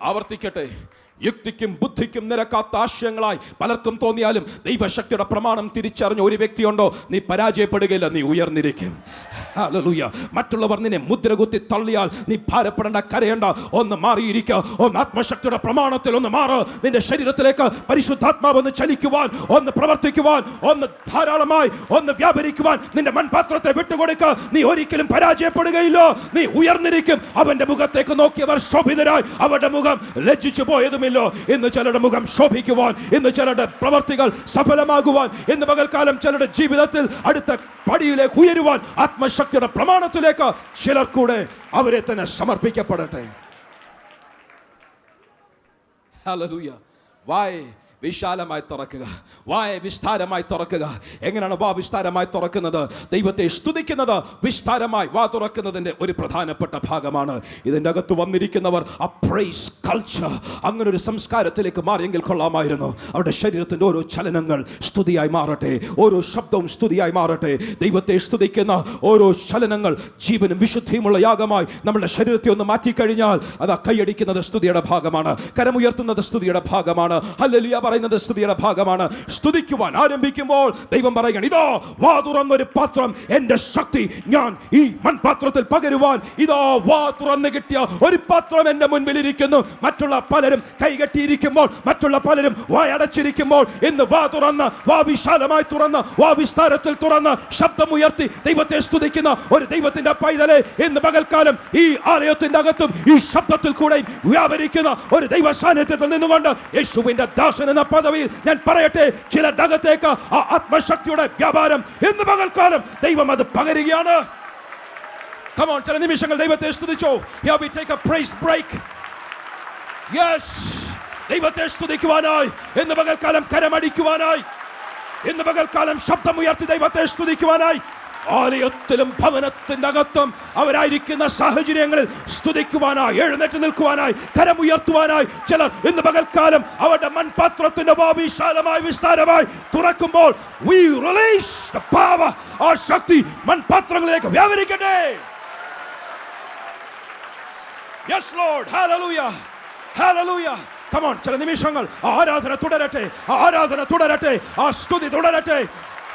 ആവർത്തിക്കട്ടെ, യുക്തിക്കും ബുദ്ധിക്കും നിരക്കാത്ത ആശയങ്ങളായി പലർക്കും തോന്നിയാലും ദൈവശക്തിയുടെ പ്രമാണം തിരിച്ചറിഞ്ഞ ഒരു വ്യക്തിയുണ്ടോ, നീ പരാജയപ്പെടുകയില്ല, നീ ഉയർന്നിരിക്കും. ഹല്ലേലൂയ. മറ്റുള്ളവർ നിന്നെ മുദ്രകുത്തി തള്ളിയാൽ നീ ഭാരപ്പെടേണ്ട, കരയേണ്ട. ഒന്ന് മാറിയിരിക്കുക, ഒന്ന് ആത്മശക്തിയുടെ പ്രമാണത്തിൽ ഒന്ന് മാറ്. നിന്റെ ശരീരത്തിലേക്ക് പരിശുദ്ധാത്മാവ് ഒന്ന് ചലിക്കുവാൻ, ഒന്ന് പ്രവർത്തിക്കുവാൻ, ഒന്ന് ധാരാളമായി ഒന്ന് വ്യാപരിക്കുവാൻ നിന്റെ മൺപാത്രത്തെ വിട്ടുകൊടുക്കുക. നീ ഒരിക്കലും പരാജയപ്പെടുകയില്ല, നീ ഉയർന്നിരിക്കും. അവന്റെ മുഖത്തേക്ക് നോക്കിയവർ ശോഭിതരായി, അവരുടെ മുഖം ലജ്ജിച്ചു പോയതുമില്ല. മുഖമില്ലോ. ഇന്ന് ചിലരുടെ മുഖം ശോഭിക്കുവാൻ, ഇന്ന് ചിലരുടെ പ്രവർത്തികൾ സഫലമാകുവാൻ, ഇന്ന് പകൽക്കാലം ചിലരുടെ ജീവിതത്തിൽ അടുത്ത പടിയിലേക്ക് ഉയരുവാൻ, ആത്മശക്തിയുടെ പ്രമാണത്തിലേക്ക് ചിലർ കൂടെ അവരെ തന്നെ സമർപ്പിക്കപ്പെടട്ടെ. ഹല്ലേലൂയ. വായ് വിശാലമായി തുറക്കുക, വായ വിസ്താരമായി തുറക്കുക. എങ്ങനെയാണ് വാ വിസ്താരമായി തുറക്കുന്നത്? ദൈവത്തെ സ്തുതിക്കുന്നത് വിസ്താരമായി വാ തുറക്കുന്നതിൻ്റെ ഒരു പ്രധാനപ്പെട്ട ഭാഗമാണ്. ഇതിൻ്റെ അകത്ത് വന്നിരിക്കുന്നവർ ആ പ്രൈസ് കൾച്ചർ, അങ്ങനെ ഒരു സംസ്കാരത്തിലേക്ക് മാറിയെങ്കിൽ കൊള്ളാമായിരുന്നു. അവരുടെ ശരീരത്തിൻ്റെ ഓരോ ചലനങ്ങൾ സ്തുതിയായി മാറട്ടെ, ഓരോ ശബ്ദവും സ്തുതിയായി മാറട്ടെ. ദൈവത്തെ സ്തുതിക്കുന്ന ഓരോ ചലനങ്ങൾ ജീവനും വിശുദ്ധിയുമുള്ള യാഗമായി നമ്മുടെ ശരീരത്തെ ഒന്ന് മാറ്റിക്കഴിഞ്ഞാൽ അത് കൈയടിക്കുന്നത് സ്തുതിയുടെ ഭാഗമാണ്, കരമുയർത്തുന്നത് സ്തുതിയുടെ ഭാഗമാണ്, ഹല്ലേലൂയ പറയുന്നത് സ്തുതിയുടെ ഭാഗമാണ്. സ്തുതിക്കുവാൻ ആരംഭിക്കുമ്പോൾ ദൈവം പറയുകയാണ്, ഇതോ വാ തുറന്നൊരു പാത്രം, എന്റെ ശക്തി ഞാൻ ഈ മൺപാത്രത്തിൽ പകരുവാൻ ഇതോ വാ തുറന്ന് കിട്ടിയ ഒരു പാത്രം എന്റെ മുൻപിൽ ഇരിക്കുന്നു. മറ്റുള്ള പലരും കൈകെട്ടിയിരിക്കുമ്പോൾ, മറ്റുള്ള പലരും വായടച്ചിരിക്കുമ്പോൾ, ഇന്ന് വാ തുറന്ന്, വാ വിശാലമായി തുറന്ന്, വാ വിസ്താരത്തിൽ തുറന്ന് ശബ്ദമുയർത്തി ദൈവത്തെ സ്തുതിക്കുന്ന ഒരു ദൈവത്തിന്റെ പൈതലെ ഇന്ന് പകൽക്കാലം ഈ ആലയത്തിന്റെ അകത്തും ഈ ശബ്ദത്തിൽ കൂടെ വ്യാപരിക്കുന്ന ഒരു ദൈവ സാന്നിധ്യത്തിൽ നിന്നുകൊണ്ട് യേശുവിന്റെ ദാസൻ എന്ന പദവിയിൽ ഞാൻ പറയട്ടെ, ചില അകത്തേക്ക് ആ ആത്മശക്തിയുടെ വ്യാപാരം ഇന്ന് പകൽക്കാലം ദൈവം അത് പകരുകയാണ്. Come on, ചില നിമിഷങ്ങൾ ദൈവത്തെ സ്തുതിച്ചോ. Here we take a praise break. Yes, ദൈവത്തെ സ്തുതിക്കുവാനായി, ഇന്ന് പകൽക്കാലം കരമടിക്കുവാനായി, ഇന്ന് പകൽക്കാലം ശബ്ദമുയർത്തി ദൈവത്തെ സ്തുതിക്കുവാനായി, ആലയത്തിലും ഭവനത്തിന്റെ അകത്തും അവരായിരിക്കുന്ന സാഹചര്യങ്ങളിൽ സ്തുതിക്കുവാനായി, എഴുന്നേറ്റ് നിൽക്കുവാനായി, കരമുയർത്തുവാനായി ചിലർ ഇന്ന് പകൽക്കാലം അവരുടെ മൺപാത്രത്തിന്റെ വിശാലമായി വിസ്താരമായി തുറക്കുമ്പോൾ we release the power, ആ ശക്തി മൺപാത്രങ്ങളിലേക്ക് വ്യാപരിക്കട്ടെ. Yes Lord, hallelujah, hallelujah. Come on, ചില നിമിഷങ്ങൾ ആരാധന തുടരട്ടെ, ആരാധന തുടരട്ടെ, ആ സ്തുതി തുടരട്ടെ.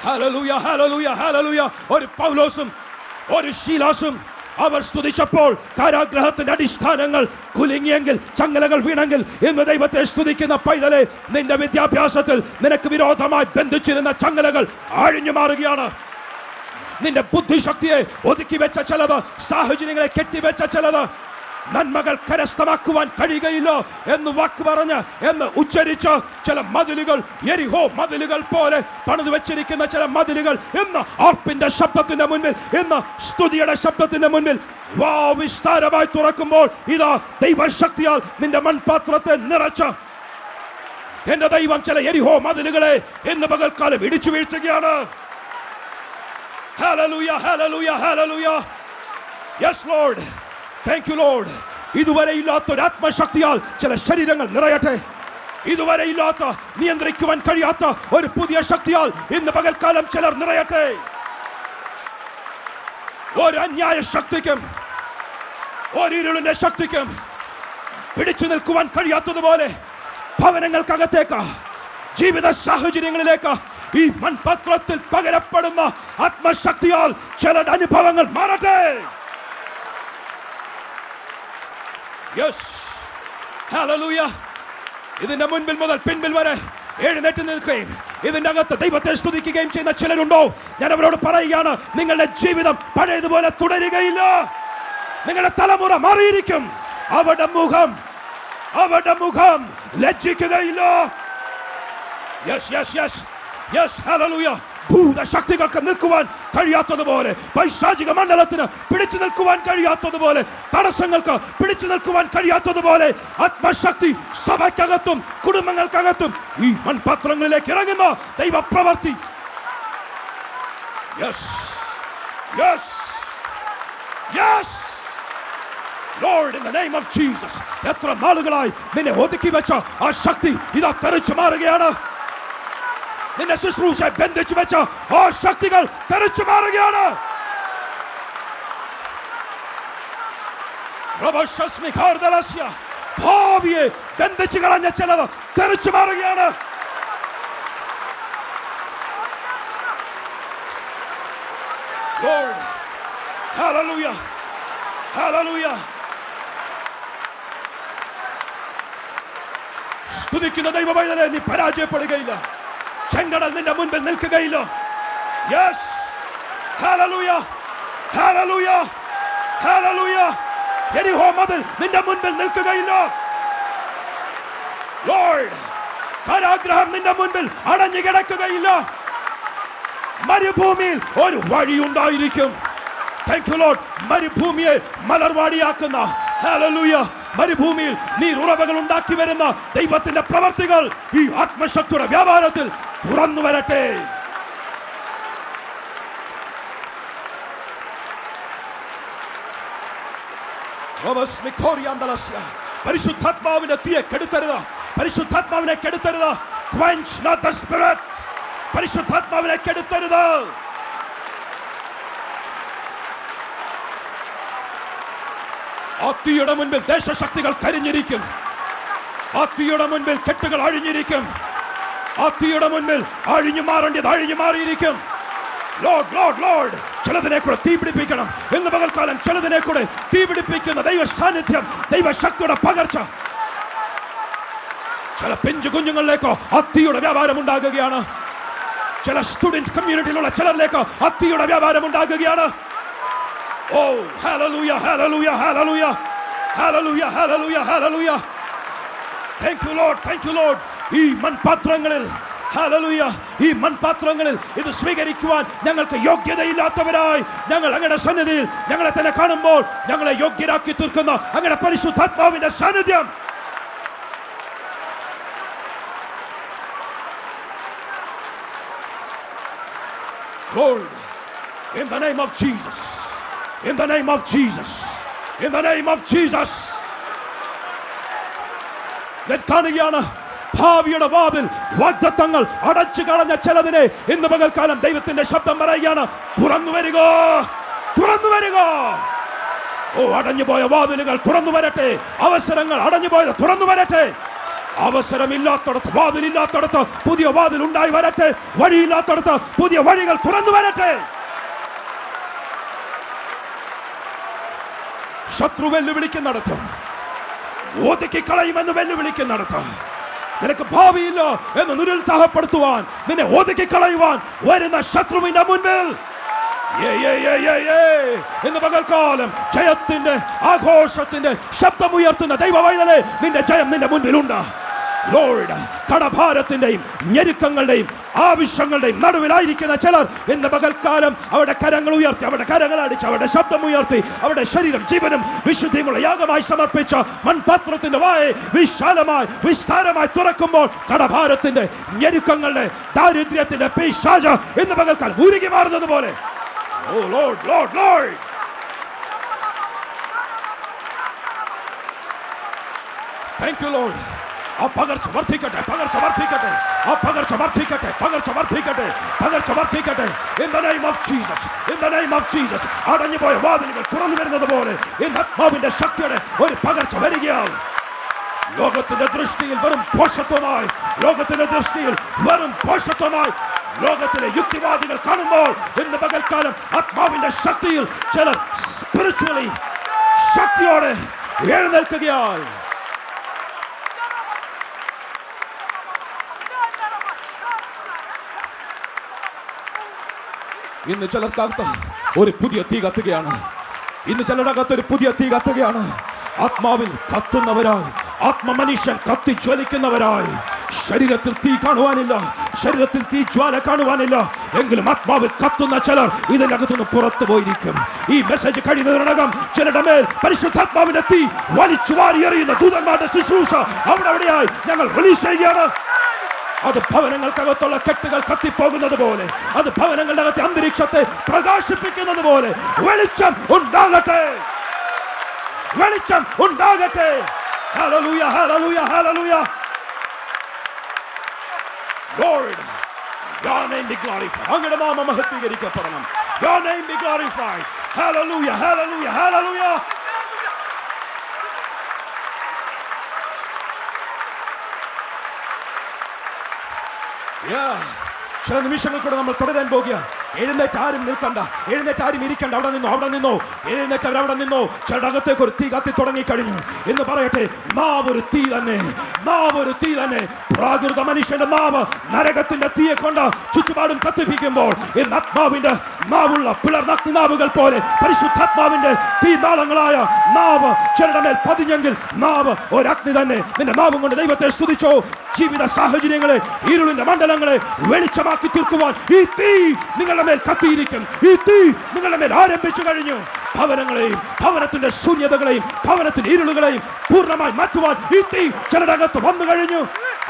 Hallelujah, hallelujah, hallelujah. ഒരു പൗലോസും ഒരു ശീലാസും അവർ സ്തുതിച്ചപ്പോൾ കാരാഗ്രഹത്തിന്റെ അടിസ്ഥാനങ്ങൾ കുലുങ്ങിയെങ്കിൽ, ചങ്ങലകൾ വീണെങ്കിൽ, ഇന്ന് ദൈവത്തെ സ്തുതിക്കുന്ന പൈതലെ, നിന്റെ വിദ്യാഭ്യാസത്തിൽ നിനക്ക് വിരോധമായി ബന്ധിച്ചിരുന്ന ചങ്ങലകൾ അഴിഞ്ഞു മാറുകയാണ്. നിന്റെ ബുദ്ധിശക്തിയെ ഒതുക്കി വെച്ച ചിലത്, സാഹചര്യങ്ങളെ കെട്ടിവെച്ച ചിലത്, നന്മകൾ കരസ്ഥമാക്കുവാൻ കഴിയുകയില്ല എന്ന് വാക്ക് പറഞ്ഞ് എന്ന് ഉച്ചരിച്ച് ചില മതിലുകൾ, യെരിഹോ മതിലുകൾ പോലെ പണിതു വെച്ചിരിക്കുന്ന ചില മതിലുകൾ ഇന്ന് ആർപ്പിന്റെ ശബ്ദത്തിന്റെ മുൻപിൽ, ഇന്ന് സ്തുതിയുടെ ശബ്ദത്തിന്റെ മുൻപിൽ വാ വിസ്താരമായി തുറക്കുമ്പോൾ ഇതാ ദൈവശക്തിയാൽ നിന്റെ മൺപാത്രത്തെ നിറച്ച് എന്റെ ദൈവം ചില യെരിഹോ മതിലുകളെ ഇന്ന് പകൽക്കാലം ഇടിച്ചു വീഴ്ത്തുകയാണ്. Hallelujah, hallelujah, hallelujah. Yes lord, thank you lord. ഇതുവരെ ഇല്ലാത്ത ഒരു ആത്മശക്തിയാൽ ചില ശരീരങ്ങൾ നിറയട്ടെ. ഇതുവരെ ഇല്ലാത്ത, നിയന്ത്രിക്കുവാൻ കഴിയാത്ത ഒരു പുതിയ ശക്തിയാൽ ഇന്ന് പകൽക്കാലം ചിലർ നിറയട്ടെ. ഒരു അന്യായ ശക്തിക്കും ഒരു ഇരുളിന്റെ ശക്തിക്കും പിടിച്ചു നിൽക്കുവാൻ കഴിയാത്തതുപോലെ ഭവനങ്ങൾക്കകത്തേക്ക്, ജീവിത സാഹചര്യങ്ങളിലേക്ക് ഈ മൺപാത്രത്തിൽ പകരപ്പെടുന്ന ആത്മശക്തിയാൽ ചില അനുഭവങ്ങൾ മാറട്ടെ. Yes, hallelujah. ഇതിന്റെ മുൻപിൽ മുതൽ പിൻപിൽ വരെ എഴുന്നേറ്റ് നിൽക്കുകയും ഇതിന്റെ അകത്ത് ദൈവത്തെ സ്തുതിക്കുകയും ചെയ്യുന്ന ചിലരുണ്ടോ? ഞാൻ അവരോട് പറയുകയാണ്, നിങ്ങളുടെ ജീവിതം പഴയതുപോലെ തുടരുകയില്ല. നിങ്ങളുടെ തലമുറ മാറിയിരിക്കും. അവരുടെ മുഖം ലജ്ജിക്കുകയില്ല. Yes yes yes yes, hallelujah. ഭൂതശക്തികൾക്ക് നിൽക്കുവാൻ കഴിയാത്തതുപോലെ, പൈശാചിക മണ്ഡലത്തിന് പിടിച്ചു നിൽക്കുവാൻ കഴിയാത്തതുപോലെ, തടസ്സങ്ങൾക്ക് പിടിച്ചു നിൽക്കുവാൻ കഴിയാത്തതുപോലെ ആത്മശക്തി സഭയ്ക്കകത്തും കുടുംബങ്ങൾക്കകത്തും ഈ മൺപാത്രങ്ങളിലേക്ക് ഇറങ്ങുന്ന ദൈവപ്രവൃത്തി. Yes yes yes Lord, in the name of Jesus. എത്ര നാളുകളായി നിന്നെ ഒതുക്കി വെച്ച ആ ശക്തി ഇതാ തെറിച്ചു മാറുകയാണ്. നിന്നെ ശുശ്രൂഷ ബന്ധിച്ചു വെച്ച ആ ശക്തികൾ തെറിച്ചു മാറുകയാണ്. ഭാവിയെ ബന്ധിച്ചു കളഞ്ഞ ചിലത് തെറിച്ചു മാറുകയാണ്. Lord, hallelujah, hallelujah. സ്തുതിക്കുന്ന ദൈവമേ, നീ പരാജയപ്പെടുകയില്ല. ചെങ്കടൽ നിന്റെ മുൻപിൽ നിൽക്കുകയില്ല. Yes, hallelujah, hallelujah, hallelujah. യെരിഹോ മതിൽ നിന്റെ മുൻപിൽ നിൽക്കുകയില്ല. Lord, കാരാഗ്രഹം നിന്റെ മുൻപിൽ അടഞ്ഞു കിടക്കുകയില്ല. മരുഭൂമിയിൽ ഒരു വഴി ഉണ്ടായിരിക്കും. Thank you Lord. മരുഭൂമിയെ മലർവാടിയാക്കുന്ന, ഹല്ലേലൂയ, മരുഭൂമിയിൽ നീരുറവകൾ ഉണ്ടാക്കി വരുന്ന ദൈവത്തിന്റെ പ്രവർത്തികൾ ഈ ആത്മശക്തിയുടെ വ്യാപാരത്തിൽ തുറന്നു വരട്ടെ. പരിശുദ്ധാത്മാവിന്റെ തീയെ കെടുത്തരുത്. പരിശുദ്ധാത്മാവിനെ കെടുത്തരുത്. Quench not the spirit. പരിശുദ്ധാത്മാവിനെ കെടുത്തരുത്. ആ തീയുടെ മുൻപിൽ ദേശശക്തികൾ കരിഞ്ഞിരിക്കും. ആ തീയുടെ മുൻപിൽ കെട്ടുകൾ അഴിഞ്ഞിരിക്കും. ആ തീയുടെ മുൻപിൽ അഴിഞ്ഞു മാറേണ്ടത് അഴിഞ്ഞു മാറിയിരിക്കും. ലോർഡ് ലോർഡ് ലോർഡ്, ചിലതിനെ കൂടെ തീ പിടിപ്പിക്കണം. ഇന്ന് പകൽക്കാലം ചിലതിനെ കൂടെ തീ പിടിപ്പിക്കുന്ന ദൈവ സാന്നിധ്യം, ദൈവശക്തിയുടെ പകർച്ച ചില പിഞ്ചു കുഞ്ഞുങ്ങളിലേക്കോ അത്തിയുടെ വ്യാപാരം ഉണ്ടാകുകയാണ്. ചില സ്റ്റുഡന്റ് കമ്മ്യൂണിറ്റിയിലുള്ള ചിലരിലേക്കോ അത്തിയുടെ വ്യാപാരം ഉണ്ടാകുകയാണ്. ഓ hallelujah hallelujah hallelujah hallelujah hallelujah hallelujah. Thank you lord, thank you lord. ഈ മൺപാത്രങ്ങളിൽ, ഹല്ലേലൂയ, ഈ മൺപാത്രങ്ങളിൽ ഇത് സ്വീകരിക്കുവാൻ ഞങ്ങൾക്ക് യോഗ്യതയില്ലാത്തവരായി ഞങ്ങൾ അങ്ങയുടെ സന്നിധിയിൽ ഞങ്ങളെ തന്നെ കാണുമ്പോൾ ഞങ്ങളെ യോഗ്യരാക്കി തീർക്കുന്ന അങ്ങയുടെ പരിശുദ്ധാത്മാവിന്റെ സാന്നിധ്യം Lord, in the name of Jesus, in the name of Jesus, in the name of Jesus. ഞാൻ കാണുകയാണ് ഭാവിയുടെ വാതിൽ വാഗ്ദത്തങ്ങൾ അടച്ചു കളഞ്ഞ ചിലതിനെ ഇന്ന് പകൽക്കാലം ദൈവത്തിന്റെ ശബ്ദം പറയുകയാണ്, തുറന്നു വരിക, തുറന്നു വരിക. ഓ, അടഞ്ഞുപോയ വാതിലുകൾ തുറന്നു വരട്ടെ. അവസരങ്ങൾ അടഞ്ഞുപോയത് തുറന്നു വരട്ടെ. അവസരമില്ലാത്തടത്ത്, വാതിലില്ലാത്തടത്ത് പുതിയ വാതിൽ ഉണ്ടായി വരട്ടെ. വഴിയില്ലാത്തടത്ത് പുതിയ വഴികൾ തുറന്നു വരട്ടെ. ശത്രു വെല്ലുവിളിക്കുന്നിടത്ത്, ഒതുക്കി കളയുമെന്ന് വെല്ലുവിളിക്കുന്നിടത്ത്, നിനക്ക് ഭാവിയില്ല എന്ന് നിരുത്സാഹപ്പെടുത്തുവാൻ, നിന്നെ ഒതുക്കി കളയുവാൻ വരുന്ന ശത്രുവിന്റെ മുൻപിൽ ഇന്ന് പകൽക്കാലം ജയത്തിന്റെ ആഘോഷത്തിന്റെ ശബ്ദമുയർത്തുന്ന ദൈവവൈതലേ, നിന്റെ ജയം നിന്റെ മുൻപിലുണ്ട്. ലോർഡ്, കടഭാരത്തിന്റെയും ഞെരുക്കങ്ങളുടെയും ആവശ്യങ്ങളുടെയും നടുവിലായിരിക്കുന്ന ചിലർ ഇന്ന് പകൽക്കാലം അവരുടെ കരങ്ങൾ ഉയർത്തി, അവരുടെ കരങ്ങൾ അടിച്ച്, അവരുടെ ശബ്ദം ഉയർത്തി, അവരുടെ ശരീരം ജീവനും വിശുദ്ധിയുമുള്ള യാഗമായി സമർപ്പിച്ച മൺപാത്രത്തിന്റെ വായെ വിശാലമായി വിസ്താരമായി തുറക്കുമ്പോൾ കടഭാരത്തിന്റെ ഞെരുക്കങ്ങളുടെ ദാരിദ്ര്യത്തിന്റെ പിശാച് ഇന്ന് പകൽക്കാലം ഉരുകി മാറുന്നത് പോലെ. Oh Lord, Lord, Lord. Thank you Lord. ആ പകർച്ച വർദ്ധിക്കട്ടെ, പകർച്ച വർദ്ധിക്കട്ടെ, ആ പകർച്ച വർദ്ധിക്കട്ടെ, പകർച്ച വർദ്ധിക്കട്ടെ, പകർച്ച വർദ്ധിക്കട്ടെ. In the name of Jesus, in the name of Jesus. അടഞ്ഞുപോയ വാതിലുകൾ തുറന്നു വരുന്നത് പോലെ ഇന്ന് ആത്മാവിന്റെ ശക്തിയുടെ ഒരു പകർച്ച വരികയാണ്. ലോകത്തിന്റെ ദൃഷ്ടിയിൽ വെറും പോഷത്വമായി, ലോകത്തിന്റെ ദൃഷ്ടിയിൽ വെറും പോഷത്വമായി ലോകത്തിലെ യുക്തിവാദികൾ കാണുമ്പോൾ ഇന്ന് പകൽക്കാലം ആത്മാവിന്റെ ശക്തിയിൽ ചിലർ സ്പിരിച്വലി ശക്തിയോടെ എഴുന്നേൽക്കുകയായി. ഇന്ന് ചിലർക്കകത്ത് ഒരു പുതിയ തീ കത്തുകയാണ്. ഇന്ന് ചിലരകത്ത് ഒരു പുതിയ തീ കത്തുകയാണ്. ആത്മാവിൽ കത്തുന്നവരായി, ആത്മമനുഷ്യൻ കത്തി ജ്വലിക്കുന്നവരായി. ശരീരത്തിൽ തീ കാണുവാനില്ല, ശരീരത്തിൽ തീ ജ്വാല കാണുവാനില്ല, എങ്കിലും ആത്മാവിൽ കത്തുന്ന ചിലർ ഇതിനകത്തുനിന്ന് പുറത്തു പോയിരിക്കും. ഈ മെസ്സേജ് കഴിയുന്നതിനകം ചിലരുടെ മേൽ പരിശുദ്ധാത്മാവിന്റെ തീ വലിച്ചു വാരി എറിയുന്ന ദൂതന്മാരുടെ ശുശ്രൂഷ അവിടെയായി ഞങ്ങൾ റിലീസ് ചെയ്യുകയാണ്. അത് ഭവനങ്ങൾക്കകത്തുള്ള കെട്ടുകൾ കത്തിപ്പോകുന്നത് പോലെ, അത് ഭവനങ്ങളുടെ അകത്തെ അന്തരീക്ഷത്തെ പ്രകാശിപ്പിക്കുന്നത് പോലെ വെളിച്ചം ഉണ്ടാകട്ടെ, വെളിച്ചം ഉണ്ടാകട്ടെ. Hallelujah, hallelujah, hallelujah. Lord, your name be glorified. അങ്ങയുടെ നാമം മഹത്വീകരിക്കപ്പെടണം. Your name be glorified. Hallelujah, hallelujah, hallelujah. ചില നിമിഷങ്ങൾ കൂടെ നമ്മൾ തുടരാൻ പോകുക. എഴുന്നേറ്റ് ആരും നിൽക്കണ്ട, എഴുന്നേറ്റ് ആരും ഇരിക്കണ്ട. അവിടെ നിന്നോ എഴുന്നേറ്റവർ അവിടെ നിന്നോ. ചിലടകത്തേക്ക് ഒരു തീ കത്തി തുടങ്ങിക്കഴിഞ്ഞു എന്ന് പറയട്ടെ. നാവ് ഒരു തീ തന്നെ. പ്രാകൃത മനുഷ്യന്റെ നാവ് നരകത്തിന്റെ തീയെ കൊണ്ട് ചുറ്റുപാടും കത്തിപ്പിക്കുമ്പോൾ ഇന്ന് ആത്മാവിന്റെ നാവുള്ള പിളർന്ന അഗ്നിനാവുകൾ പോലെ പരിശുദ്ധാത്മാവിന്റെ തീനാളങ്ങളായ നാവ് ചിലരുടെ മേൽ പതിഞ്ഞെങ്കിൽ നാവ് ഒരു അഗ്നി തന്നെ. നിന്റെ നാവും കൊണ്ട് ദൈവത്തെ സ്തുതിച്ചോ. ജീവിത സാഹചര്യങ്ങളെ, ഇരുളിന്റെ മണ്ഡലങ്ങളെ വെളിച്ചമാക്കി തീർക്കുവാൻ ഈ തീ നിങ്ങളുടെ മേൽ കത്തിയിരിക്കും. ഈ തീ നിങ്ങളുടെ മേൽ ആരംഭിച്ചു കഴിഞ്ഞു. ഭവനങ്ങളെയും ഭവനത്തിന്റെ ശൂന്യതകളെയും ഭവനത്തിന്റെ ഇരുളുകളെയും പൂർണ്ണമായി മാറ്റുവാൻ ഈ തീ ചിലരകത്ത് വന്നു കഴിഞ്ഞു.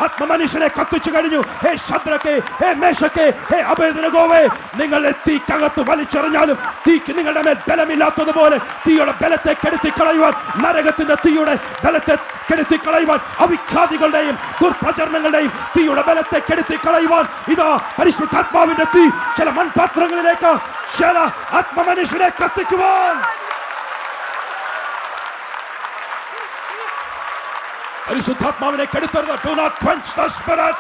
ആത്മമനുഷ്യനെ കത്തിച്ചു കഴിഞ്ഞു. ഹേ ശദ്രക്കെ, ഹേ മേശക്കെ, ഹേ അബേദ്നെഗോവേ, നിങ്ങളെ തീക്കകത്ത് വലിച്ചെറിഞ്ഞാലും തീക്ക് നിങ്ങളുടെ മേൽ ബലമില്ലാത്തതുപോലെ തീയുടെ ബലത്തെ കെടുത്തി കളയുവാൻ, നരകത്തിന്റെ തീയുടെ ബലത്തെ കെടുത്തി കളയുവാൻ, അവിഖ്യാതികളുടെയും ദുർപ്രചരണങ്ങളുടെയും തീയുടെ ബലത്തെ കെടുത്തി കളയുവാൻ ഇതാ പരിശുദ്ധാത്മാവിന്റെ തീ ചില മൺപാത്രങ്ങളിലേക്ക് ചില ആത്മമനുഷ്യനെ കത്തിക്കുവാൻ. പരിശുദ്ധാത്മാവിനെ കെടുത്തരുത്. Do not quench the spirit.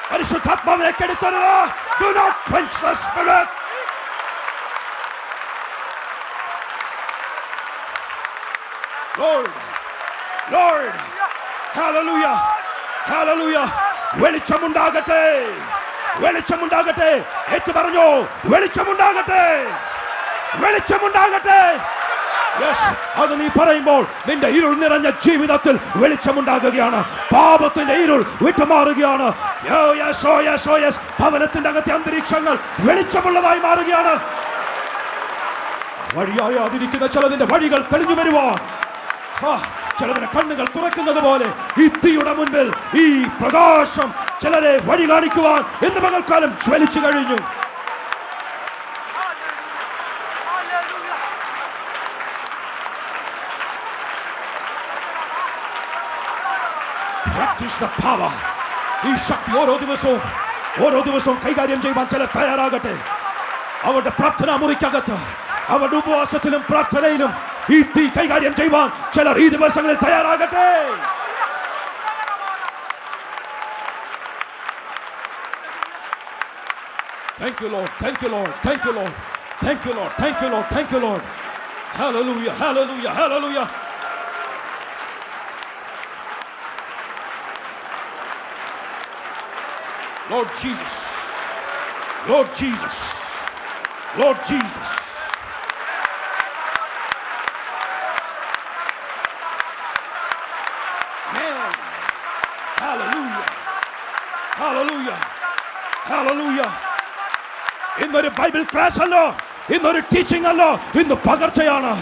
പരിശുദ്ധാത്മാവിനെ കെടുത്തരുത്. Do not quench the spirit. Lord, hallelujah, hallelujah. വെളിച്ചമുണ്ടാകട്ടെ. ഏറ്റു പറഞ്ഞോ, വെളിച്ചമുണ്ടാകട്ടെ. അത് നീ പറയുമ്പോൾ നിന്റെ ഇരുൾ നിറഞ്ഞ ജീവിതത്തിൽ വെളിച്ചമുണ്ടാകുകയാണ്. പാപത്തിന്റെ ഇരുൾ വിട്ടുമാറുകയാണ്. ഭവനത്തിന്റെ അകത്തെ അന്തരീക്ഷങ്ങൾ വെളിച്ചമുള്ളതായി മാറുകയാണ്. വഴിയാതിരിക്കുന്ന ചിലതിന്റെ വഴികൾ തെളിഞ്ഞു വരുവാൻ, ചിലതിന്റെ കണ്ണുകൾ തുറക്കുന്നത് പോലെ ഈ തീയുടെ മുൻപിൽ ഈ പ്രകാശം ചിലരെ വഴി കാണിക്കുവാൻ ഇന്ന് പകൽക്കാലം ജ്വലിച്ചു കഴിഞ്ഞു. ഈ ശക്തി ഓരോ ദിവസവും കൈകാര്യം ചെയ്യുവാൻ ചിലർ തയ്യാറാകട്ടെ. അവരുടെ പ്രാർത്ഥനാ മുറിക്കകത്ത്, അവരുടെ ഉപവാസത്തിലും പ്രാർത്ഥനയിലും ഈ തീ കൈകാര്യം ചെയ്യുവാൻ ചിലർ ഈ ദിവസങ്ങളിൽ തയ്യാറാകട്ടെ. Thank you, Lord. Thank you, Lord. Thank you, Lord. Thank you, Lord. Thank you, Lord. Thank you, Lord. Hallelujah. Hallelujah. Hallelujah. Lord Jesus. Lord Jesus. Lord Jesus. Man. Hallelujah. Hallelujah. Hallelujah. ഇന്നൊരു Bible class അല്ല, ഇന്നൊരു teaching അല്ല, ഇന്ന് പകർച്ചയാണ്.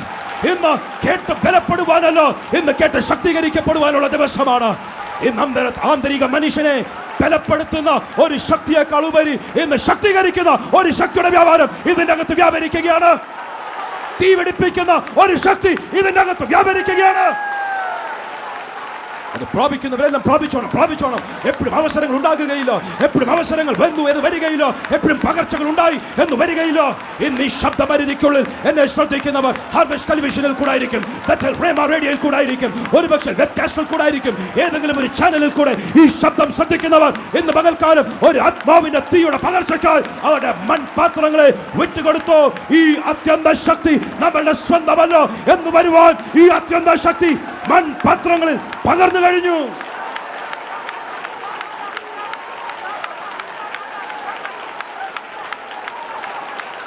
ഇന്ന് കേട്ട് ബലപ്പെടുവാനല്ല, ഇന്ന് കേട്ട് ശക്തീകരിക്കപ്പെടുവാനുള്ള ദിവസമാണ്. ഇന്ന് ആന്തരിക മനുഷ്യനെ ബലപ്പെടുത്തുന്ന ഒരു ശക്തിയേക്കാൾ ഉപരി ഇന്ന് ശക്തീകരിക്കുന്ന ഒരു ശക്തിയുടെ വ്യാപാരം ഇതിന്റെ അകത്ത് വ്യാപരിക്കുകയാണ്. തീപിടിപ്പിക്കുന്ന ഒരു ശക്തി ഇതിന്റെ അകത്ത് വ്യാപരിക്കുകയാണ്. അത് പ്രാപിക്കുന്നവരെല്ലാം പ്രാപിച്ചോണം. എപ്പോഴും അവസരങ്ങൾ ഉണ്ടാകുകയില്ല, എപ്പോഴും അവസരങ്ങൾ വന്നു എന്ന് വരികയില്ല, എപ്പോഴും പകർച്ചകൾ ഉണ്ടായി എന്ന് വരികയില്ല. ഇന്ന് ഈ ശബ്ദപരിധിക്കുള്ളിൽ എന്നെ ശ്രദ്ധിക്കുന്നവർ ഹാർവെസ്റ്റ് ടെലിവിഷനിൽ കൂടെ ആയിരിക്കും, ബെത്തൽ റേമ റേഡിയോയിൽ കൂടെ ആയിരിക്കും, ഒരുപക്ഷെ വെബ്കാസ്റ്റിൽ കൂടെ ആയിരിക്കും, ഏതെങ്കിലും ഒരു ചാനലിൽ കൂടെ ഈ ശബ്ദം ശ്രദ്ധിക്കുന്നവർ ഇന്ന് പകൽക്കാലം ഒരു ആത്മാവിന്റെ തീയുടെ പകർച്ചക്കാൽ അവരുടെ മൺപാത്രങ്ങളെ വിട്ടുകൊടുത്തു. ഈ അത്യന്ത ശക്തി നമ്മളുടെ സ്വന്തമല്ല എന്ന് വരുവാൻ ഈ അത്യന്ത ശക്തി മൺപാത്രങ്ങളിൽ പകർന്നു കഴിഞ്ഞു.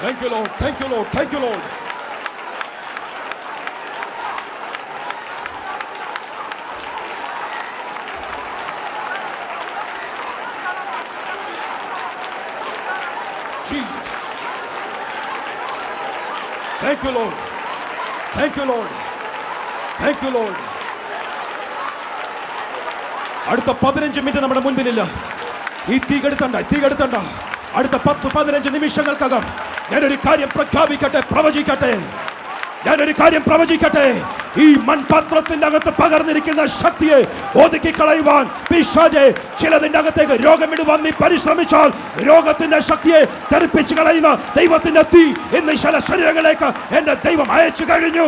Thank you, Lord. Thank you, Lord. Thank you, Lord. Jesus. Thank you, Lord. Thank you, Lord. Thank you, Lord. അടുത്ത 15 മിനിറ്റ് നമ്മുടെ മുൻപിലില്ല. ഈ തീ കെടുത്തണ്ട. അടുത്ത 10-15 നിമിഷങ്ങൾക്കകം ഞാനൊരു കാര്യം പ്രവചിക്കട്ടെ. ഈ മൺപാത്രത്തിന്റെ അകത്ത് പകർന്നിരിക്കുന്ന ശക്തിയെ ഒതുക്കി കളയുവാൻ പിശാചേ ചിലതിന്റെ അകത്തേക്ക് രോഗമിടുവാൻ നീ പരിശ്രമിച്ചാൽ രോഗത്തിന്റെ ശക്തിയെ തെറിപ്പിച്ചു കളയുന്ന ദൈവത്തിന്റെ തീ ഇന്ന് ചില ശരീരങ്ങളിലേക്ക് എന്റെ ദൈവം അയച്ചു കഴിഞ്ഞു.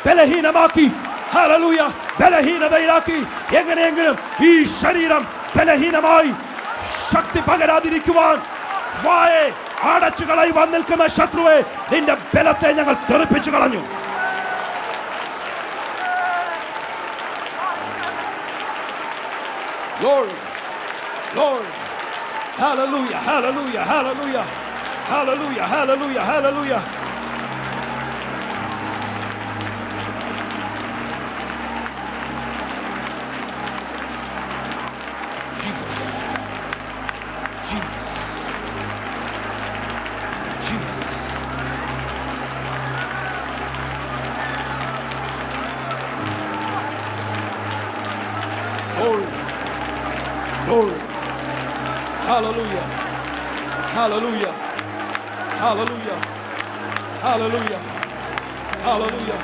ബലഹീനമാക്കി, ഹല്ലേലൂയ, ബലഹീനതയിലാക്കി എങ്ങനെയെങ്കിലും ഈ ശരീരം ബലഹീനമായി ശക്തി പകരാതിരിക്കുവാൻ വായെ അടച്ചു കളയുവാൻ നിൽക്കുന്ന ശത്രുവെ, നിന്റെ ബലത്തെ ഞങ്ങൾ തെറിപ്പിച്ചു കളഞ്ഞു. Lord, Lord, hallelujah, hallelujah, hallelujah, hallelujah, hallelujah, hallelujah. Jesus, Jesus, Jesus. Lord, Lord, hallelujah, hallelujah, hallelujah, hallelujah, hallelujah.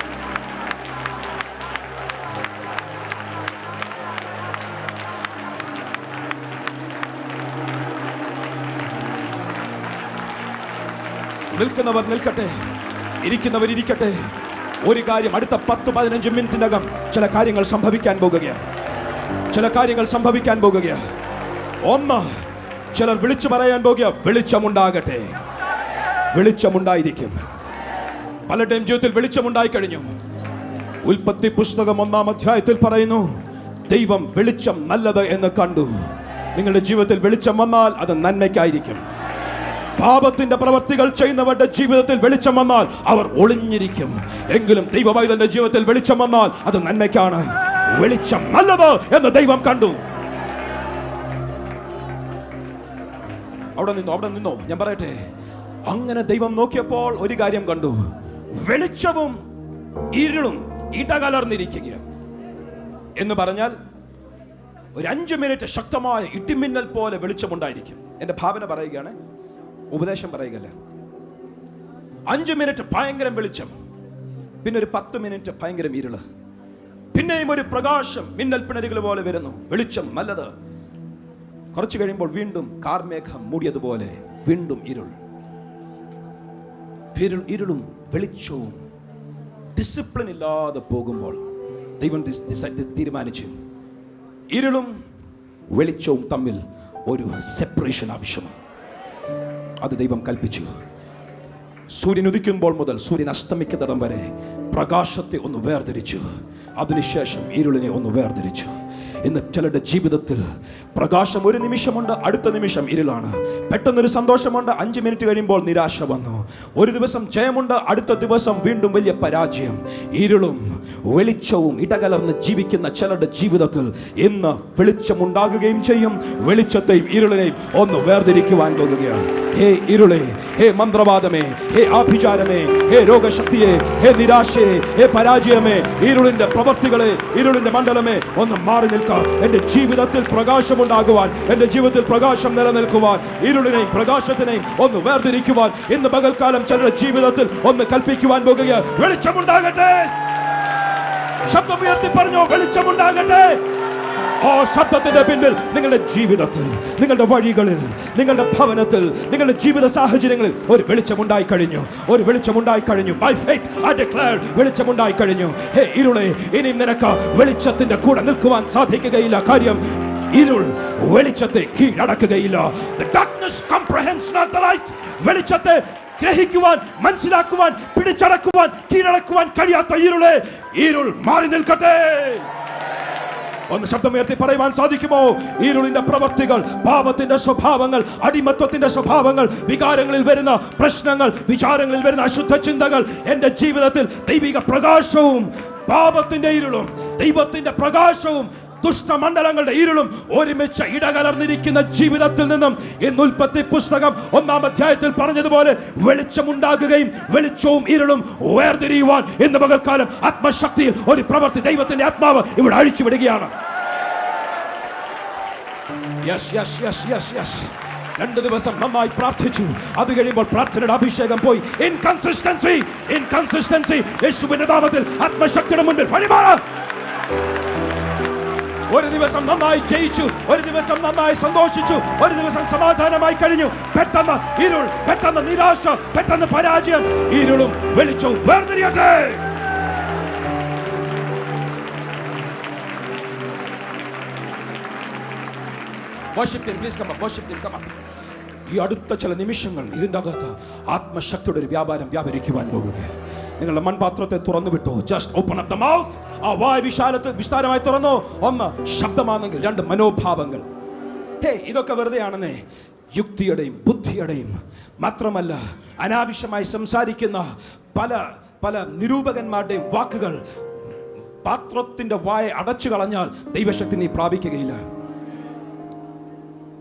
നിൽക്കുന്നവർ നിൽക്കട്ടെ, ഇരിക്കുന്നവർ ഇരിക്കട്ടെ. ഒരു കാര്യം, അടുത്ത 10-15 മിനിറ്റിനകം ചില കാര്യങ്ങൾ സംഭവിക്കാൻ പോകുകയാണ്. ചില കാര്യങ്ങൾ സംഭവിക്കാൻ പോകുകയാണ്. ഒന്ന്, ചിലർ വിളിച്ചു പറയാൻ പോകുക, വെളിച്ചമുണ്ടാകട്ടെ. വെളിച്ചമുണ്ടായിരിക്കും. പലരുടെയും ജീവിതത്തിൽ വെളിച്ചമുണ്ടായി കഴിഞ്ഞു. ഉൽപ്പത്തി പുസ്തകം 1-ാം അധ്യായത്തിൽ പറയുന്നു, ദൈവം വെളിച്ചം നല്ലത് എന്ന് കണ്ടു. നിങ്ങളുടെ ജീവിതത്തിൽ വെളിച്ചം വന്നാൽ അത് നന്മയ്ക്കായിരിക്കും. പാപത്തിന്റെ പ്രവർത്തികൾ ചെയ്യുന്നവരുടെ ജീവിതത്തിൽ വെളിച്ചം വന്നാൽ അവർ ഒളിഞ്ഞിരിക്കും. എങ്കിലും ദൈവവൈതന്റെ ജീവിതത്തിൽ വെളിച്ചം വന്നാൽ അത് നന്മയ്ക്കാണ്. വെളിച്ചം നല്ലത് എന്ന് ദൈവം കണ്ടു. അവിടെ നിന്നോ ഞാൻ പറയട്ടെ. അങ്ങനെ ദൈവം നോക്കിയപ്പോൾ ഒരു കാര്യം കണ്ടു, വെളിച്ചവും ഇരുളും ഇടകലർന്നിരിക്കുക. എന്ന് പറഞ്ഞാൽ ഒരു 5 മിനിറ്റ് ശക്തമായ ഇടിമിന്നൽ പോലെ വെളിച്ചമുണ്ടായിരിക്കും. എന്റെ ഭാവന പറയുകയാണ്, ഉപദേശം പറയുകയല്ല. 5 മിനിറ്റ് ഭയങ്കര വെളിച്ചം, പിന്നെ ഒരു 10 മിനിറ്റ് ഭയങ്കര ഇരുള്, പിന്നെയും ഒരു പ്രകാശം മിന്നൽ പിണരുകൾ പോലെ വരുന്നു. വെളിച്ചം നല്ലത്. കുറച്ചു കഴിയുമ്പോൾ വീണ്ടും കാർമേഘം മൂടിയതുപോലെ വീണ്ടും ഇരുൾ. ഇരുളും വെളിച്ചവും ഡിസിപ്ലിൻ ഇല്ലാതെ പോകുമ്പോൾ ദൈവം തീരുമാനിച്ചു, ഇരുളും വെളിച്ചവും തമ്മിൽ ഒരു സെപ്പറേഷൻ ആവശ്യമാണ്. അത് ദൈവം കൽപ്പിച്ചു. സൂര്യൻ ഉദിക്കുമ്പോൾ മുതൽ സൂര്യൻ അസ്തമിക്കുന്നിടം വരെ പ്രകാശത്തെ ഒന്ന് വേർതിരിച്ചു. അതിനുശേഷം ഇരുളിനെ ഒന്ന് വേർതിരിച്ചു. ഇന്ന് ചിലരുടെ ജീവിതത്തിൽ പ്രകാശം ഒരു നിമിഷമുണ്ട്, അടുത്ത നിമിഷം ഇരുളാണ്. പെട്ടെന്നൊരു സന്തോഷമുണ്ട്, 5 മിനിറ്റ് കഴിയുമ്പോൾ നിരാശ വന്നു. ഒരു ദിവസം ജയമുണ്ട്, അടുത്ത ദിവസം വീണ്ടും വലിയ പരാജയം. ഇരുളും വെളിച്ചവും ഇടകലർന്ന് ജീവിക്കുന്ന ചിലരുടെ ജീവിതത്തിൽ ഇന്ന് വെളിച്ചമുണ്ടാകുകയും ചെയ്യും. വെളിച്ചത്തെയും ഇരുളിനെയും ഒന്ന് വേർതിരിക്കുവാൻ പോകുകയാണ്. ഹേ ഇരുളെ, ഹേ മന്ത്രവാദമേ, ഹേ ആഭിചാരമേ, ഹേ രോഗശക്തിയെ, ഹേ നിരാശയെ, ഹേ പരാജയമേ, ഇരുളിന്റെ പ്രവർത്തികളെ, ഇരുളിന്റെ മണ്ഡലമേ, ഒന്ന് മാറി നിൽക്കാം. എന്റെ ജീവിതത്തിൽ പ്രകാശമുണ്ടാകുവാൻ, എന്റെ ജീവിതത്തിൽ പ്രകാശം നിലനിൽക്കുവാൻ, ഇരുളിനെയും പ്രകാശത്തിനെയും ഒന്ന് വേർതിരിക്കുവാൻ ഇന്ന് പകൽക്കാലം ചിലരുടെ ജീവിതത്തിൽ ഒന്ന് കൽപ്പിക്കുവാൻ പോകുകയാണ്. വെളിച്ചമുണ്ടാകട്ടെ. ശബ്ദം ഉയർത്തി പറഞ്ഞോ, വെളിച്ചമുണ്ടാകട്ടെ. ഓ ശബ്ദത്തിന്റെ പിന്നിൽ നിങ്ങളുടെ ജീവിതത്തിൽ, നിങ്ങളുടെ വഴികളിൽ, നിങ്ങളുടെ ഭവനത്തിൽ, നിങ്ങളുടെ ജീവിത സാഹചര്യങ്ങളിൽ ഒരു വെളിച്ചമുണ്ടായി കഴിഞ്ഞു. ഒരു വെളിച്ചമുണ്ടായി കഴിഞ്ഞു. By faith I declare, വെളിച്ചമുണ്ടായി കഴിഞ്ഞു. ഹേ ഇരുളെ, ഇനി നിനക്ക് വെളിച്ചത്തിന്റെ കൂടെ നിൽക്കുവാൻ സാധിക്കുകയില്ല. കാര്യം, ഇരുൾ വെളിച്ചത്തെ കീഴടക്കുകയില്ല. The darkness comprehends not the light. വെളിച്ചത്തെ ഗ്രഹിക്കുവാൻ, മനസ്സിലാക്കുവാൻ, പിടിച്ചടക്കുവാൻ, കീഴടക്കുവാൻ കഴിയാത്ത ഇരുളെ, ഇരുൾ മാറി നിൽക്കട്ടെ. ഒന്ന് ശബ്ദമുയർത്തി പറയുവാൻ സാധിക്കുമോ? ഇരുളിന്റെ പ്രവർത്തികൾ, പാപത്തിന്റെ സ്വഭാവങ്ങൾ, അടിമത്വത്തിന്റെ സ്വഭാവങ്ങൾ, വികാരങ്ങളിൽ വരുന്ന പ്രശ്നങ്ങൾ, വിചാരങ്ങളിൽ വരുന്ന അശുദ്ധ ചിന്തകൾ, എന്റെ ജീവിതത്തിൽ ദൈവിക പ്രകാശവും പാപത്തിന്റെ ഇരുളും ദൈവത്തിന്റെ പ്രകാശവും ദുഷ്ടമണ്ഡലങ്ങളുടെ ഇരുളും ഒരുമിച്ച് ഇടകലർന്നിരിക്കുന്ന ജീവിതത്തിൽ നിന്നും ഇന്ന് ഉൽപ്പത്തി പുസ്തകം 1-ാം അധ്യായത്തിൽ പറഞ്ഞതുപോലെ വെളിച്ചമുണ്ടാകുകയും വെളിച്ചവും ഇരുളും വേർതിരിയുവാൻ ഇന്ന് പകൽക്കാലം ആത്മശക്തിയിൽ ഒരു പ്രവൃത്തി ദൈവത്തിന്റെ ആത്മാവ് ഇവിടെ അഴിച്ചുവിടുകയാണ്. രണ്ട് ദിവസം നന്നായി പ്രാർത്ഥിച്ചു. അത് കഴിയുമ്പോൾ പ്രാർത്ഥനയുടെ അഭിഷേകം പോയി. ഇൻകൺസിസ്റ്റൻസി യേശുവിന്റെ നാമത്തിൽ ആത്മശക്തിയുടെ മുൻപിൽ വഴിമാറാം. ഒരു ദിവസം നന്നായി ജയിച്ചു, ഒരു ദിവസം നന്നായി സന്തോഷിച്ചു, ഒരു ദിവസം സമാധാനമായി കഴിഞ്ഞു. പെട്ടെന്ന് ഇരുൾ, പെട്ടെന്ന് നിരാശ, പെട്ടെന്ന് പരാജയം. ഇരുളും വെളിച്ചവും വേർതിരിയട്ടെ. Worship team, please come up. Worship team, come up. ഈ അടുത്ത ചില നിമിഷങ്ങൾ ഇതിൻ്റെ അകത്ത് ആത്മശക്തിയുടെ ഒരു വ്യാപാരം വ്യാപരിക്കുവാൻ പോകുക. നിങ്ങളുടെ മൺപാത്രത്തെ തുറന്നു വിട്ടു. Just open up the mouth. ആ വായ വിസ്താരമായി തുറന്നു. ഒന്ന് ശബ്ദമാണെങ്കിൽ, രണ്ട് മനോഭാവങ്ങൾ. ഇതൊക്കെ വെറുതെയാണെന്നേ. യുക്തിയുടെയും ബുദ്ധിയുടെയും മാത്രമല്ല, അനാവശ്യമായി സംസാരിക്കുന്ന പല പല നിരൂപകന്മാരുടെയും വാക്കുകൾ പാത്രത്തിന്റെ വായ അടച്ചു കളഞ്ഞാൽ ദൈവശക്തി നീ പ്രാപിക്കുകയില്ല.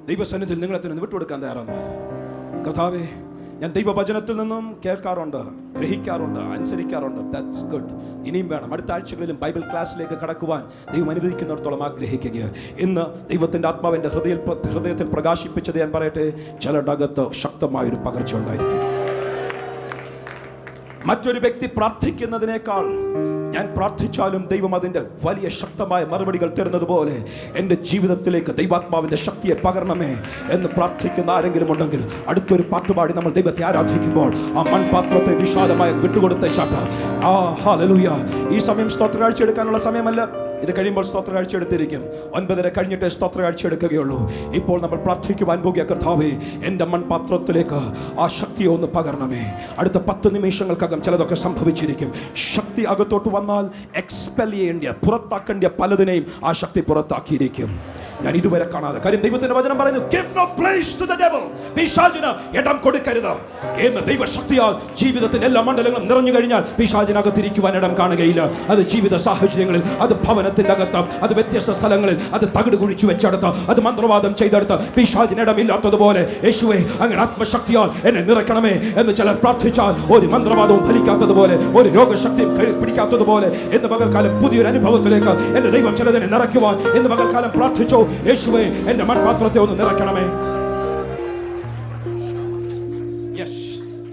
ദൈവസന്നിധിയിൽ നിങ്ങളെ തന്നെ വിട്ടുകൊടുക്കാൻ തയ്യാറാണ്. കർത്താവേ, ഞാൻ ദൈവവചനത്തിൽ നിന്നും കേൾക്കാറുണ്ട്, ഗ്രഹിക്കാറുണ്ട്, അനുസരിക്കാറുണ്ട്. That's good. ഇനിയും വേണം. അടുത്ത ആഴ്ചകളിലും ബൈബിൾ ക്ലാസ്സിലേക്ക് കടക്കുവാൻ ദൈവം അനുവദിക്കുന്നിടത്തോളം ആഗ്രഹിക്കുക. ഇന്ന് ദൈവത്തിൻ്റെ ആത്മാവിൻ്റെ ഹൃദയത്തിൽ പ്രകാശിപ്പിച്ചത് ഞാൻ പറയട്ടെ, ചിലരുടെ അകത്ത് ശക്തമായൊരു പകർച്ച ഉണ്ടായിരിക്കും. മറ്റൊരു വ്യക്തി പ്രാർത്ഥിക്കുന്നതിനേക്കാൾ ഞാൻ പ്രാർത്ഥിച്ചാലും ദൈവം അതിൻ്റെ വലിയ ശക്തമായ മറുപടികൾ തരുന്നത് പോലെ എൻ്റെ ജീവിതത്തിലേക്ക് ദൈവാത്മാവിൻ്റെ ശക്തിയെ പകരണമേ എന്ന് പ്രാർത്ഥിക്കുന്ന ആരെങ്കിലും ഉണ്ടെങ്കിൽ അടുത്തൊരു പാട്ടുപാടി നമ്മൾ ദൈവത്തെ ആരാധിക്കുമ്പോൾ ആ മൺപാത്രത്തെ വിശാലമായി വിട്ടുകൊടുത്ത ചാട്ട. ഹല്ലേലൂയ. ഈ സമയം സ്തോത്രകാഴ്ച എടുക്കാനുള്ള സമയമല്ല. ഇത് കഴിയുമ്പോൾ സ്തോത്രകാഴ്ച എടുത്തിരിക്കും. 9:30 കഴിഞ്ഞിട്ട് സ്തോത്രകാഴ്ച എടുക്കുകയുള്ളൂ. ഇപ്പോൾ നമ്മൾ പ്രാർത്ഥിക്കുവാൻ പോകുക, കർത്താവേ, എൻ്റെ മൺപാത്രത്തിലേക്ക് ആ ശക്തിയെ ഒന്ന് പകരണമേ. അടുത്ത 10 നിമിഷങ്ങൾക്കകം ചിലതൊക്കെ സംഭവിച്ചിരിക്കും. ശക്തി അകത്തോട്ട് വന്നാൽ എക്സ്പെൽ ചെയ്യേണ്ടിയ, പുറത്താക്കേണ്ടിയ പലതിനെയും ആ ശക്തി പുറത്താക്കിയിരിക്കും. ഞാൻ ഇതുവരെ കാണാതെ. കാര്യം ദൈവത്തിന്റെ വചനം പറയുന്നു, give no place to the devil. പിശാചിന് ഇടം കൊടുക്കരുത് എന്ന് ദൈവശക്തിയാൽ ജീവിതത്തിന്റെ എല്ലാ മണ്ഡലങ്ങളും നിറഞ്ഞു കഴിഞ്ഞാൽ പിശാചിനകത്തിരിക്കുവാൻ ഇടം കാണുകയില്ല. അത് ജീവിത സാഹചര്യങ്ങളിൽ, അത് ഭവനത്തിന്റെ അകത്ത്, അത് വ്യത്യസ്ത സ്ഥലങ്ങളിൽ, അത് തകിട് കുഴിച്ചു വെച്ചെടുത്ത്, അത് മന്ത്രവാദം ചെയ്തെടുത്ത് പിശാചിന് ഇടമില്ലാത്തതുപോലെ യേശുവേ, അങ്ങനെ ആത്മശക്തിയാൽ എന്നെ നിറയ്ക്കണമേ എന്ന് ചിലർ പ്രാർത്ഥിച്ചാൽ ഒരു മന്ത്രവാദവും ഫലിക്കാത്തതുപോലെ, ഒരു രോഗശക്തിയും പിടിക്കാത്തതുപോലെ എന്ന് പകൽക്കാലം പുതിയൊരു അനുഭവത്തിലേക്ക് എൻ്റെ ദൈവം ചിലതിനെ നിറയ്ക്കുവാൻ എന്ന് പകൽക്കാലം പ്രാർത്ഥിച്ചോ. യേശുവേ, എൻ്റെ മൺപാത്രത്തെ ഒന്ന് നിറയ്ക്കണമേ.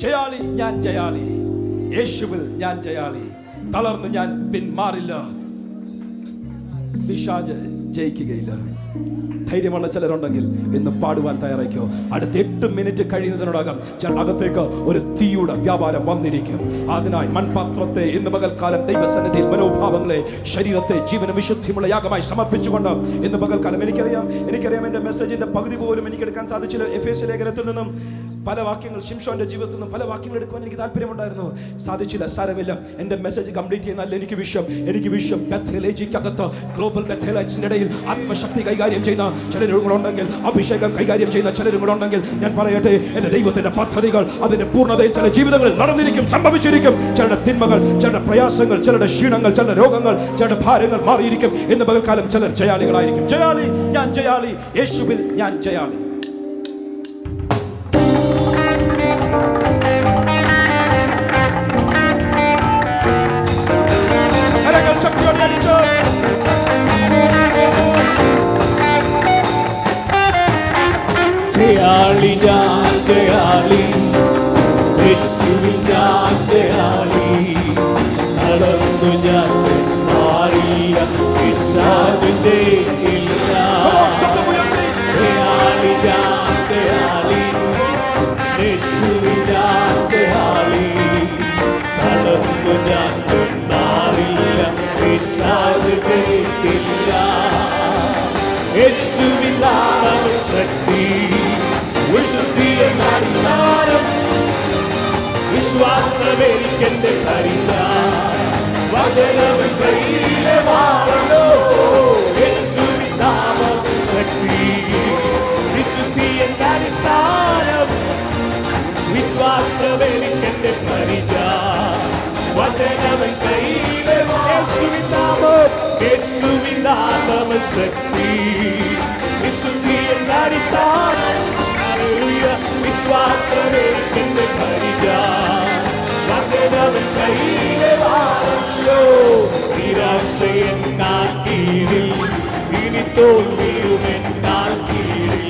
ജയാളി, ഞാൻ ജയാളി. യേശുവിൽ ഞാൻ ജയാളി. തളർന്ന് ഞാൻ പിന്മാറില്ല. പിശാച് ജയിക്കുകയില്ല. ധൈര്യമുള്ള ചിലരുണ്ടെങ്കിൽ ഇന്ന് പാടുവാൻ തയ്യാറായിക്കോ. അടുത്ത 8 മിനിറ്റ് കഴിയുന്നതിനോടകം അകത്തേക്ക് ഒരു തീയുടെ വ്യാപാരം വന്നിരിക്കും. അതിനായി മൺപാത്രത്തെ ഇന്ന് പകൽക്കാലം ദൈവസന്നിധിയിൽ മനോഭാവങ്ങളെ, ശരീരത്തെ ജീവന വിശുദ്ധിയുള്ള യാഗമായി സമർപ്പിച്ചുകൊണ്ട് ഇന്ന് പകൽക്കാലം എനിക്കറിയാം എൻ്റെ മെസ്സേജിന്റെ പകുതി പോലും എനിക്ക് എടുക്കാൻ സാധിച്ചില്ല. എഫേസ്യ ലേഖനത്തിൽ നിന്നും പല വാക്യങ്ങൾ, ശിംശോന്റെ ജീവിതത്തിൽ നിന്നും പല വാക്യങ്ങൾ എടുക്കുവാൻ എനിക്ക് താല്പര്യമുണ്ടായിരുന്നു, സാധിച്ചില്ല. സാരമില്ല. എൻ്റെ മെസ്സേജ് കംപ്ലീറ്റ് ചെയ്യുന്നതല്ല എനിക്ക് വിഷയം. ബെഥേലേജിക്കകത്ത്, ഗ്ലോബൽ ബെഥേലൈറ്റ്സിന്റെ ഇടയിൽ ആത്മശക്തി കൈകാര്യം ചെയ്യുന്ന ചിലരുകളുണ്ടെങ്കിൽ, അഭിഷേകം കൈകാര്യം ചെയ്യുന്ന ചിലരുകളുണ്ടെങ്കിൽ, ഞാൻ പറയട്ടെ, എൻ്റെ ദൈവത്തിന്റെ പദ്ധതികൾ അതിന്റെ പൂർണ്ണതയിൽ ചില ജീവിതങ്ങളിൽ നടന്നിരിക്കും, സംഭവിച്ചിരിക്കും. ചിലരുടെ തിന്മകൾ, ചിലരുടെ പ്രയാസങ്ങൾ, ചിലരുടെ ക്ഷീണങ്ങൾ, ചിലരുടെ രോഗങ്ങൾ, ചിലരുടെ ഭാരങ്ങൾ മാറിയിരിക്കും. ഇന്ന് പകൽക്കാലം ചിലർ ജയാളികളായിരിക്കും. ജയാളി, ഞാൻ ജയാളി. യേശുവിൽ ഞാൻ ജയാളി. ജയാളി, ഞാൻ ജയാളി. യേശുവിൽ ഞാൻ ജയാളി. തളർന്നു ഞാൻ മാറിയ പിശാച് ജയിക്കില്ല. ജയാളി, ഞാൻ ജയാളി. യേശുവിൽ ഞാൻ ജയാളി. തളർന്നു ഞാൻ മാറിയ പിശാച് ജയിക്കില്ല. യേശുവിൻ നാമത്തിൽ ശക്തി, വിശുദ്ധിയുടെ അധികാരം, വിശ്വാസമെനിക്കെന്റെ പരിച, വചനം കയ്യിലെ വാളല്ലോ. യേശുവിൻ നാമത്തിൽ ശക്തി, വിശുദ്ധിയുടെ അധികാരം, വിശ്വാസമെനിക്കെന്റെ പരിച, വചനം കയ്യിലെ യേശുവിൻ നാമം, യേശുവിൻ നാമത്തിൽ ശക്തി, വിശുദ്ധിയുടെ അധികാരം, വിശ്വാസമെനിക്കെന്റെ പരിച, വചനം കയ്യിലെ വാളല്ലോ. നിരാശയെന്നാൽ കീഴിൽ, ഇനി തോൽവിയുമെന്നാൽ കീഴിൽ,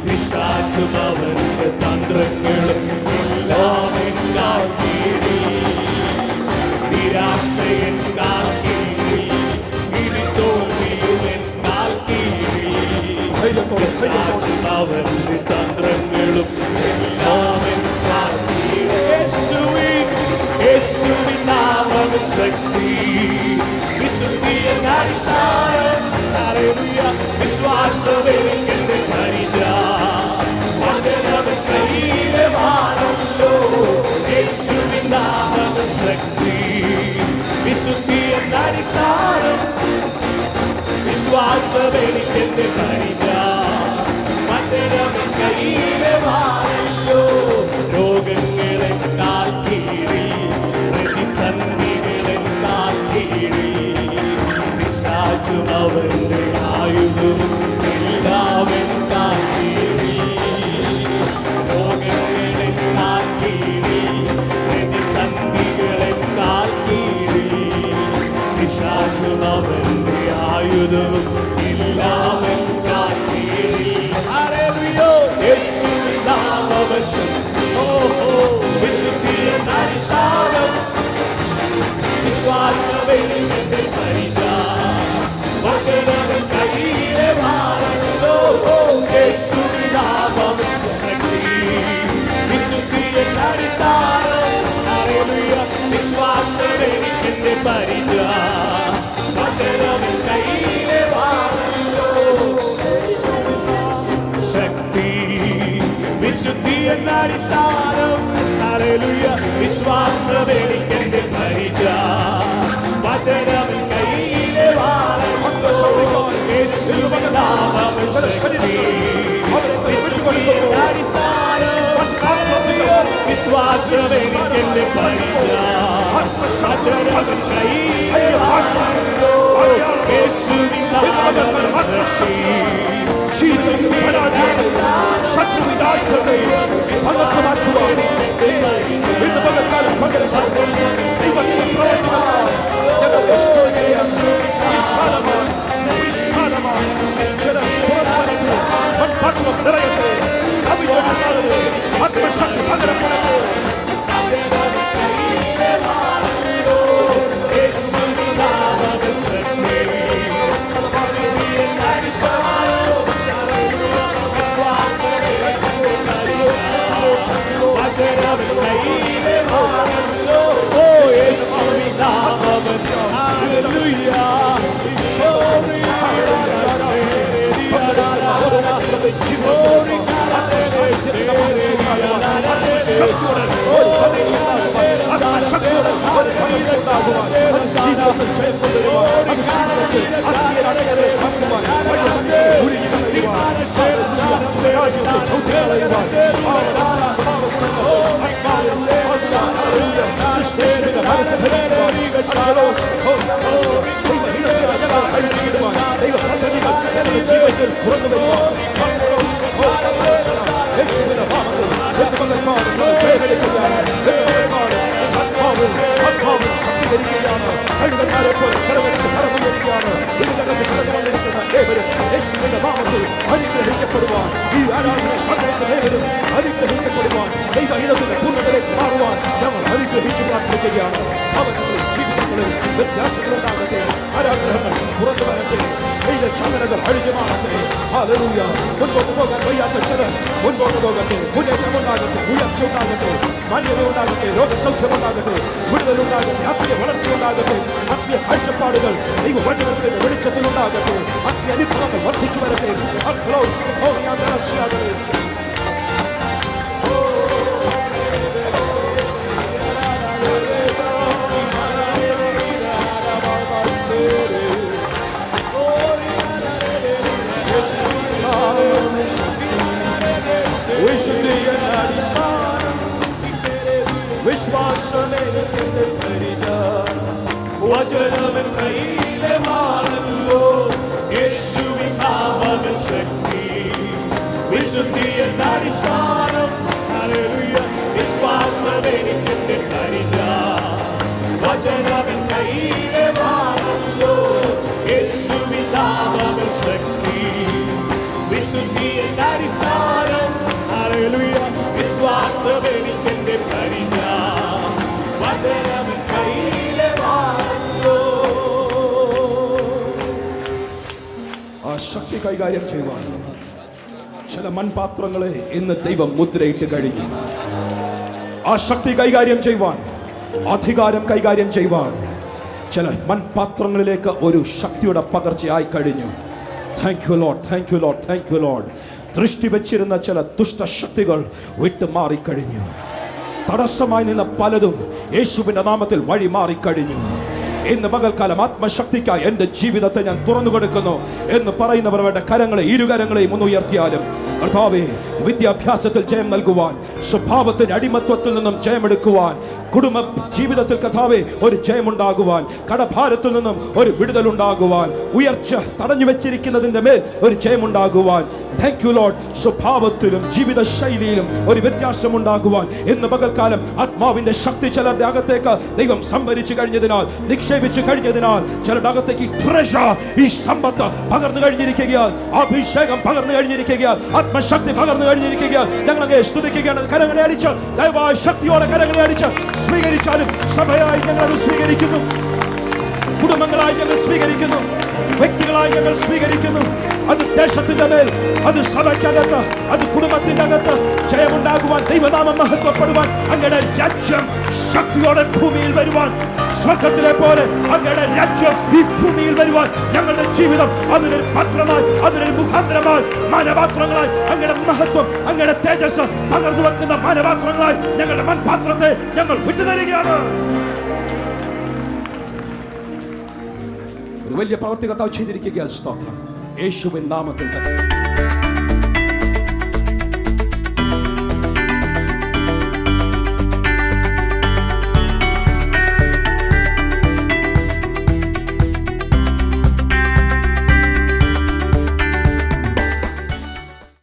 പിശാചും അവന്റെ തന്ത്രങ്ങളും എല്ലാം എന്നാൽ കീഴിൽ. നിരാശയെന്നാൽ കീഴിൽ, ഇനി തോൽവിയുമെന്നാൽ കീഴിൽ, പിശാചും അവന്റെ തന്ത്രങ്ങളും എല്ലാം എന്നാൽ കീഴിൽ. യേശുവിൻ നാമത്തിൽ ശക്തി, വിശുദ്ധിയുടെ അധികാരം, വിശ്വാസമെനിക്കെന്റെ പരിച, വിശുദ്ധി എന്നടിസ്ഥാനം വിശ്വാസമെനിക്കെന്റെ പരിച വചനമെൻ കയ്യിലെ വാഴല്ലോ രോഗങ്ങളെക്കാൾ കീഴിൽ പ്രതിസന്ധികളെക്കാൾ കീഴിൽ പിശാചും അവന്റെ ആയുധവും എല്ലാമെക്കാൾ കീഴിൽ രോഗങ്ങളെക്കാൾ കീഴിൽ പ്രതിസന്ധികളെക്കാൾ കീഴിൽ പിശാചും അവന്റെ ആയുധവും എല്ലാമെക്കാൾ കീഴിൽ ഹല്ലേലൂയ യേശുവിൻ നാമത്തിൽ വിശുദ്ധി എന്നടിസ്ഥാനം വിശ്വാസമെനിക്കെന്റെ പരിച വചനമെൻ കയ്യിലെ വാഴല്ലോ യേശുവിൻ നാമത്തിൽ ശക്തി വിശുദ്ധി എന്നടിസ്ഥാനം ഹല്ലേലൂയ വിശ്വാസമെനിക്കെന്റെ പരിച വചനമെൻ കയ്യിലെ വാഴല്ലോ ശക്തി വിശുദ്ധി എന്നടിസ്ഥാനം ഹല്ലേലൂയ വിശ്വാസമെനിക്കെന്റെ പരിച വചനമെൻ കയ്യിലെ വാഴല്ലോ യേശുവിൻ നാമത്തിൽ ശക്തി വിശുദ്ധി എന്നടിസ്ഥാനം ഹല്ലേലൂയ വിശ്വാസമെനിക്കെന്റെ പരിച വചനമെൻ കയ്യിലെ വാഴല്ലോ യേശുവിൻ നാമത്തിൽ ശക്തി ശത്രുവിനായിക്കട്ടെ പകർന്നു മാറ്റുവാൻ ഇന്ന് പകർക്കാലം പകരപ്പെടുവാൻ ദൈവത്തിന്റെ പ്രവർത്തനങ്ങൾ ഞങ്ങളുടെ വിശാലമാണ് ചില പുറത്തുവരട്ടെ മൺപാത്രം നിറയട്ടെ അഭിഷേകത്താലേ ആത്മശക്തി പകരപ്പെടട്ടെ അനുഗ്രഹിക്കപ്പെടുവാൻ ഈ ആരാധന അനുഗ്രഹിക്കപ്പെടുവാൻ ദൈവഹിതത്തിന്റെ പൂർണ്ണതയിലേക്ക് മാറുവാൻ ഞങ്ങൾ അനുഗ്രഹിച്ചു പ്രാർത്ഥിക്കുകയാണ്. അവരുടെ ജീവിതങ്ങളിൽ വ്യത്യാസങ്ങളുണ്ടാകട്ടെ, ആരാഗ്രഹങ്ങൾ പുറത്തു വരട്ടെ, ചങ്ങലകൾ അഴിഞ്ഞു മാറട്ടെ. ഹല്ലേലൂയ. മുൻപോട്ട് പോകാൻ വയ്യാത്ത ചിലർ മുൻപോട്ട് പോകട്ടെ, മുന്നേറ്റമുണ്ടാകട്ടെ, ഉയർച്ച ഉണ്ടാകട്ടെ, മാന്യത ഉണ്ടാകട്ടെ, രോഗസൗഖ്യമുണ്ടാകട്ടെ, വിടുതലുണ്ടാകട്ടെ, ആത്മീയ വളർച്ച ഉണ്ടാകട്ടെ, ആത്മീയ കാഴ്ചപ്പാടുകൾ ദൈവവചനത്തിന്റെ വെളിച്ചത്തിലുണ്ടാകട്ടെ, ആത്മീയ അനുഭവങ്ങൾ വർദ്ധിച്ചു വരട്ടെ. വിശ്വാസമെനിക്കെന്റെ പരിച വചനമെൻ കയ്യിലെ വാഴല്ലോ യേശുവിൻ നാമത്തിൽ ശക്തി വിശുദ്ധി എന്നടിസ്ഥാനം ഹല്ലേലൂയ വിശ്വാസമെനിക്കെന്റെ പരിച വചനമെൻ കയ്യിലെ വാഴല്ലോ യേശുവിൻ നാമത്തിൽ ശക്തി വിശുദ്ധി എന്നടിസ്ഥാനം ഹല്ലേലൂയ വിശ്വാസമെനിക്കെന്റെ പരിച വചനമെൻ കയ്യിലെ വാഴല്ലോ. ആ ശക്തി കൈകാര്യം ചെയ്യുവാൻ ചില മൺപാത്രങ്ങളെ ഇന്ന് ദൈവം മുദ്രയിട്ട് കഴിഞ്ഞു. ആ ശക്തി കൈകാര്യം ചെയ്യുവാൻ, അധികാരം കൈകാര്യം ചെയ്യുവാൻ ചില മൺപാത്രങ്ങളിലേക്ക് ഒരു ശക്തിയുടെ പകർച്ചയായി കഴിഞ്ഞു. Thank you lord, thank you lord, thank you Lord. ദൃഷ്ടി വെച്ചിരുന്ന ചില ദുഷ്ടശക്തികൾ വിട്ടുമാറിക്കഴിഞ്ഞു. തടസ്സമായി നിന്ന പലതും യേശുവിന്റെ നാമത്തിൽ വഴി മാറിക്കഴിഞ്ഞു. ഇന്ന് പകൽക്കാലം ആത്മശക്തിക്കായി എൻ്റെ ജീവിതത്തെ ഞാൻ തുറന്നു കൊടുക്കുന്നു എന്ന് പറയുന്നവരുടെ കരങ്ങളെ, ഇരുകരങ്ങളെയും ഒന്ന് ഉയർത്തിയാലും, കർത്താവേ, വിദ്യാഭ്യാസത്തിൽ ജയം നൽകുവാൻ, സ്വഭാവത്തിന്റെ അടിമത്വത്തിൽ നിന്നും ജയമെടുക്കുവാൻ, കുടുംബ ജീവിതത്തിൽ കർത്താവേ ഒരു ജയമുണ്ടാകുവാൻ, കടഭാരത്തിൽ നിന്നും ഒരു വിടുതൽ ഉണ്ടാകുവാൻ, ഉയർച്ച തടഞ്ഞു വെച്ചിരിക്കുന്നതിന്റെ മേൽ ഒരു ജയമുണ്ടാകുവാൻ, താങ്ക് യു ലോർഡ്, സ്വഭാവത്തിലും ജീവിത ശൈലിയിലും ഒരു വ്യത്യാസം ഉണ്ടാകുവാൻ ഇന്ന് പകൽക്കാലം ആത്മാവിന്റെ ശക്തി ചിലരുടെ അകത്തേക്ക് ദൈവം സംഭരിച്ചു കഴിഞ്ഞതിനാൽ, നിക്ഷേപിച്ചു കഴിഞ്ഞതിനാൽ, ചിലരുടെ അകത്തേക്ക് ഈ സമ്പത്ത് പകർന്നു കഴിഞ്ഞിരിക്കുകയാൽ, അഭിഷേകം പകർന്നു കഴിഞ്ഞിരിക്കുകയാൽ, ആത്മശക്തി പകർന്നു കഴിഞ്ഞിരിക്കുകയാൽ ഞങ്ങളെ സ്തുതിക്കുകയാണ്. കരങ്ങളെ അടിച്ച്, ദയവായി ശക്തിയോടെ കരങ്ങളെ അടിച്ച് സ്വീകരിച്ചാലും, സഭയായി ഞങ്ങൾ അത് സ്വീകരിക്കുന്നു, കുടുംബങ്ങളായി ഞങ്ങൾ സ്വീകരിക്കുന്നു, വ്യക്തികളായി ഞങ്ങൾ സ്വീകരിക്കുന്നു. അത് ദേശത്തിന്റെ മേൽ, അത് സഭയ്ക്കകത്ത്, അത് കുടുംബത്തിന്റെ അകത്ത് ജയമുണ്ടാകുവാൻ, ദൈവനാമം മഹത്വപ്പെടുവാൻ, അങ്ങയുടെ രാജ്യം ശക്തിയോടെ ഭൂമിയിൽ വരുവാൻ, സ്വർഗത്തിലെ പോലെ അങ്ങയുടെ രാജ്യം ഈ ഭൂമിയിൽ വരുവാൻ, ഞങ്ങളുടെ ജീവിതം അതിനൊരു പാത്രമായി, അതിനൊരു മുഖാന്തരമായി, മാനപാത്രങ്ങളായി അങ്ങയുടെ മഹത്വം, അങ്ങയുടെ തേജസ് പകർന്നു വെക്കുന്ന മാനപാത്രങ്ങളായി ഞങ്ങളുടെ മൺപാത്രത്തെ ഞങ്ങൾ വിട്ടുതരികയാണ്. ഒരു വലിയ പ്രവൃത്തി കർത്താവ് ചെയ്തിരിക്കുകയാൽ സ്തോത്രം. യേശുവിൻ നാമത്തിൽ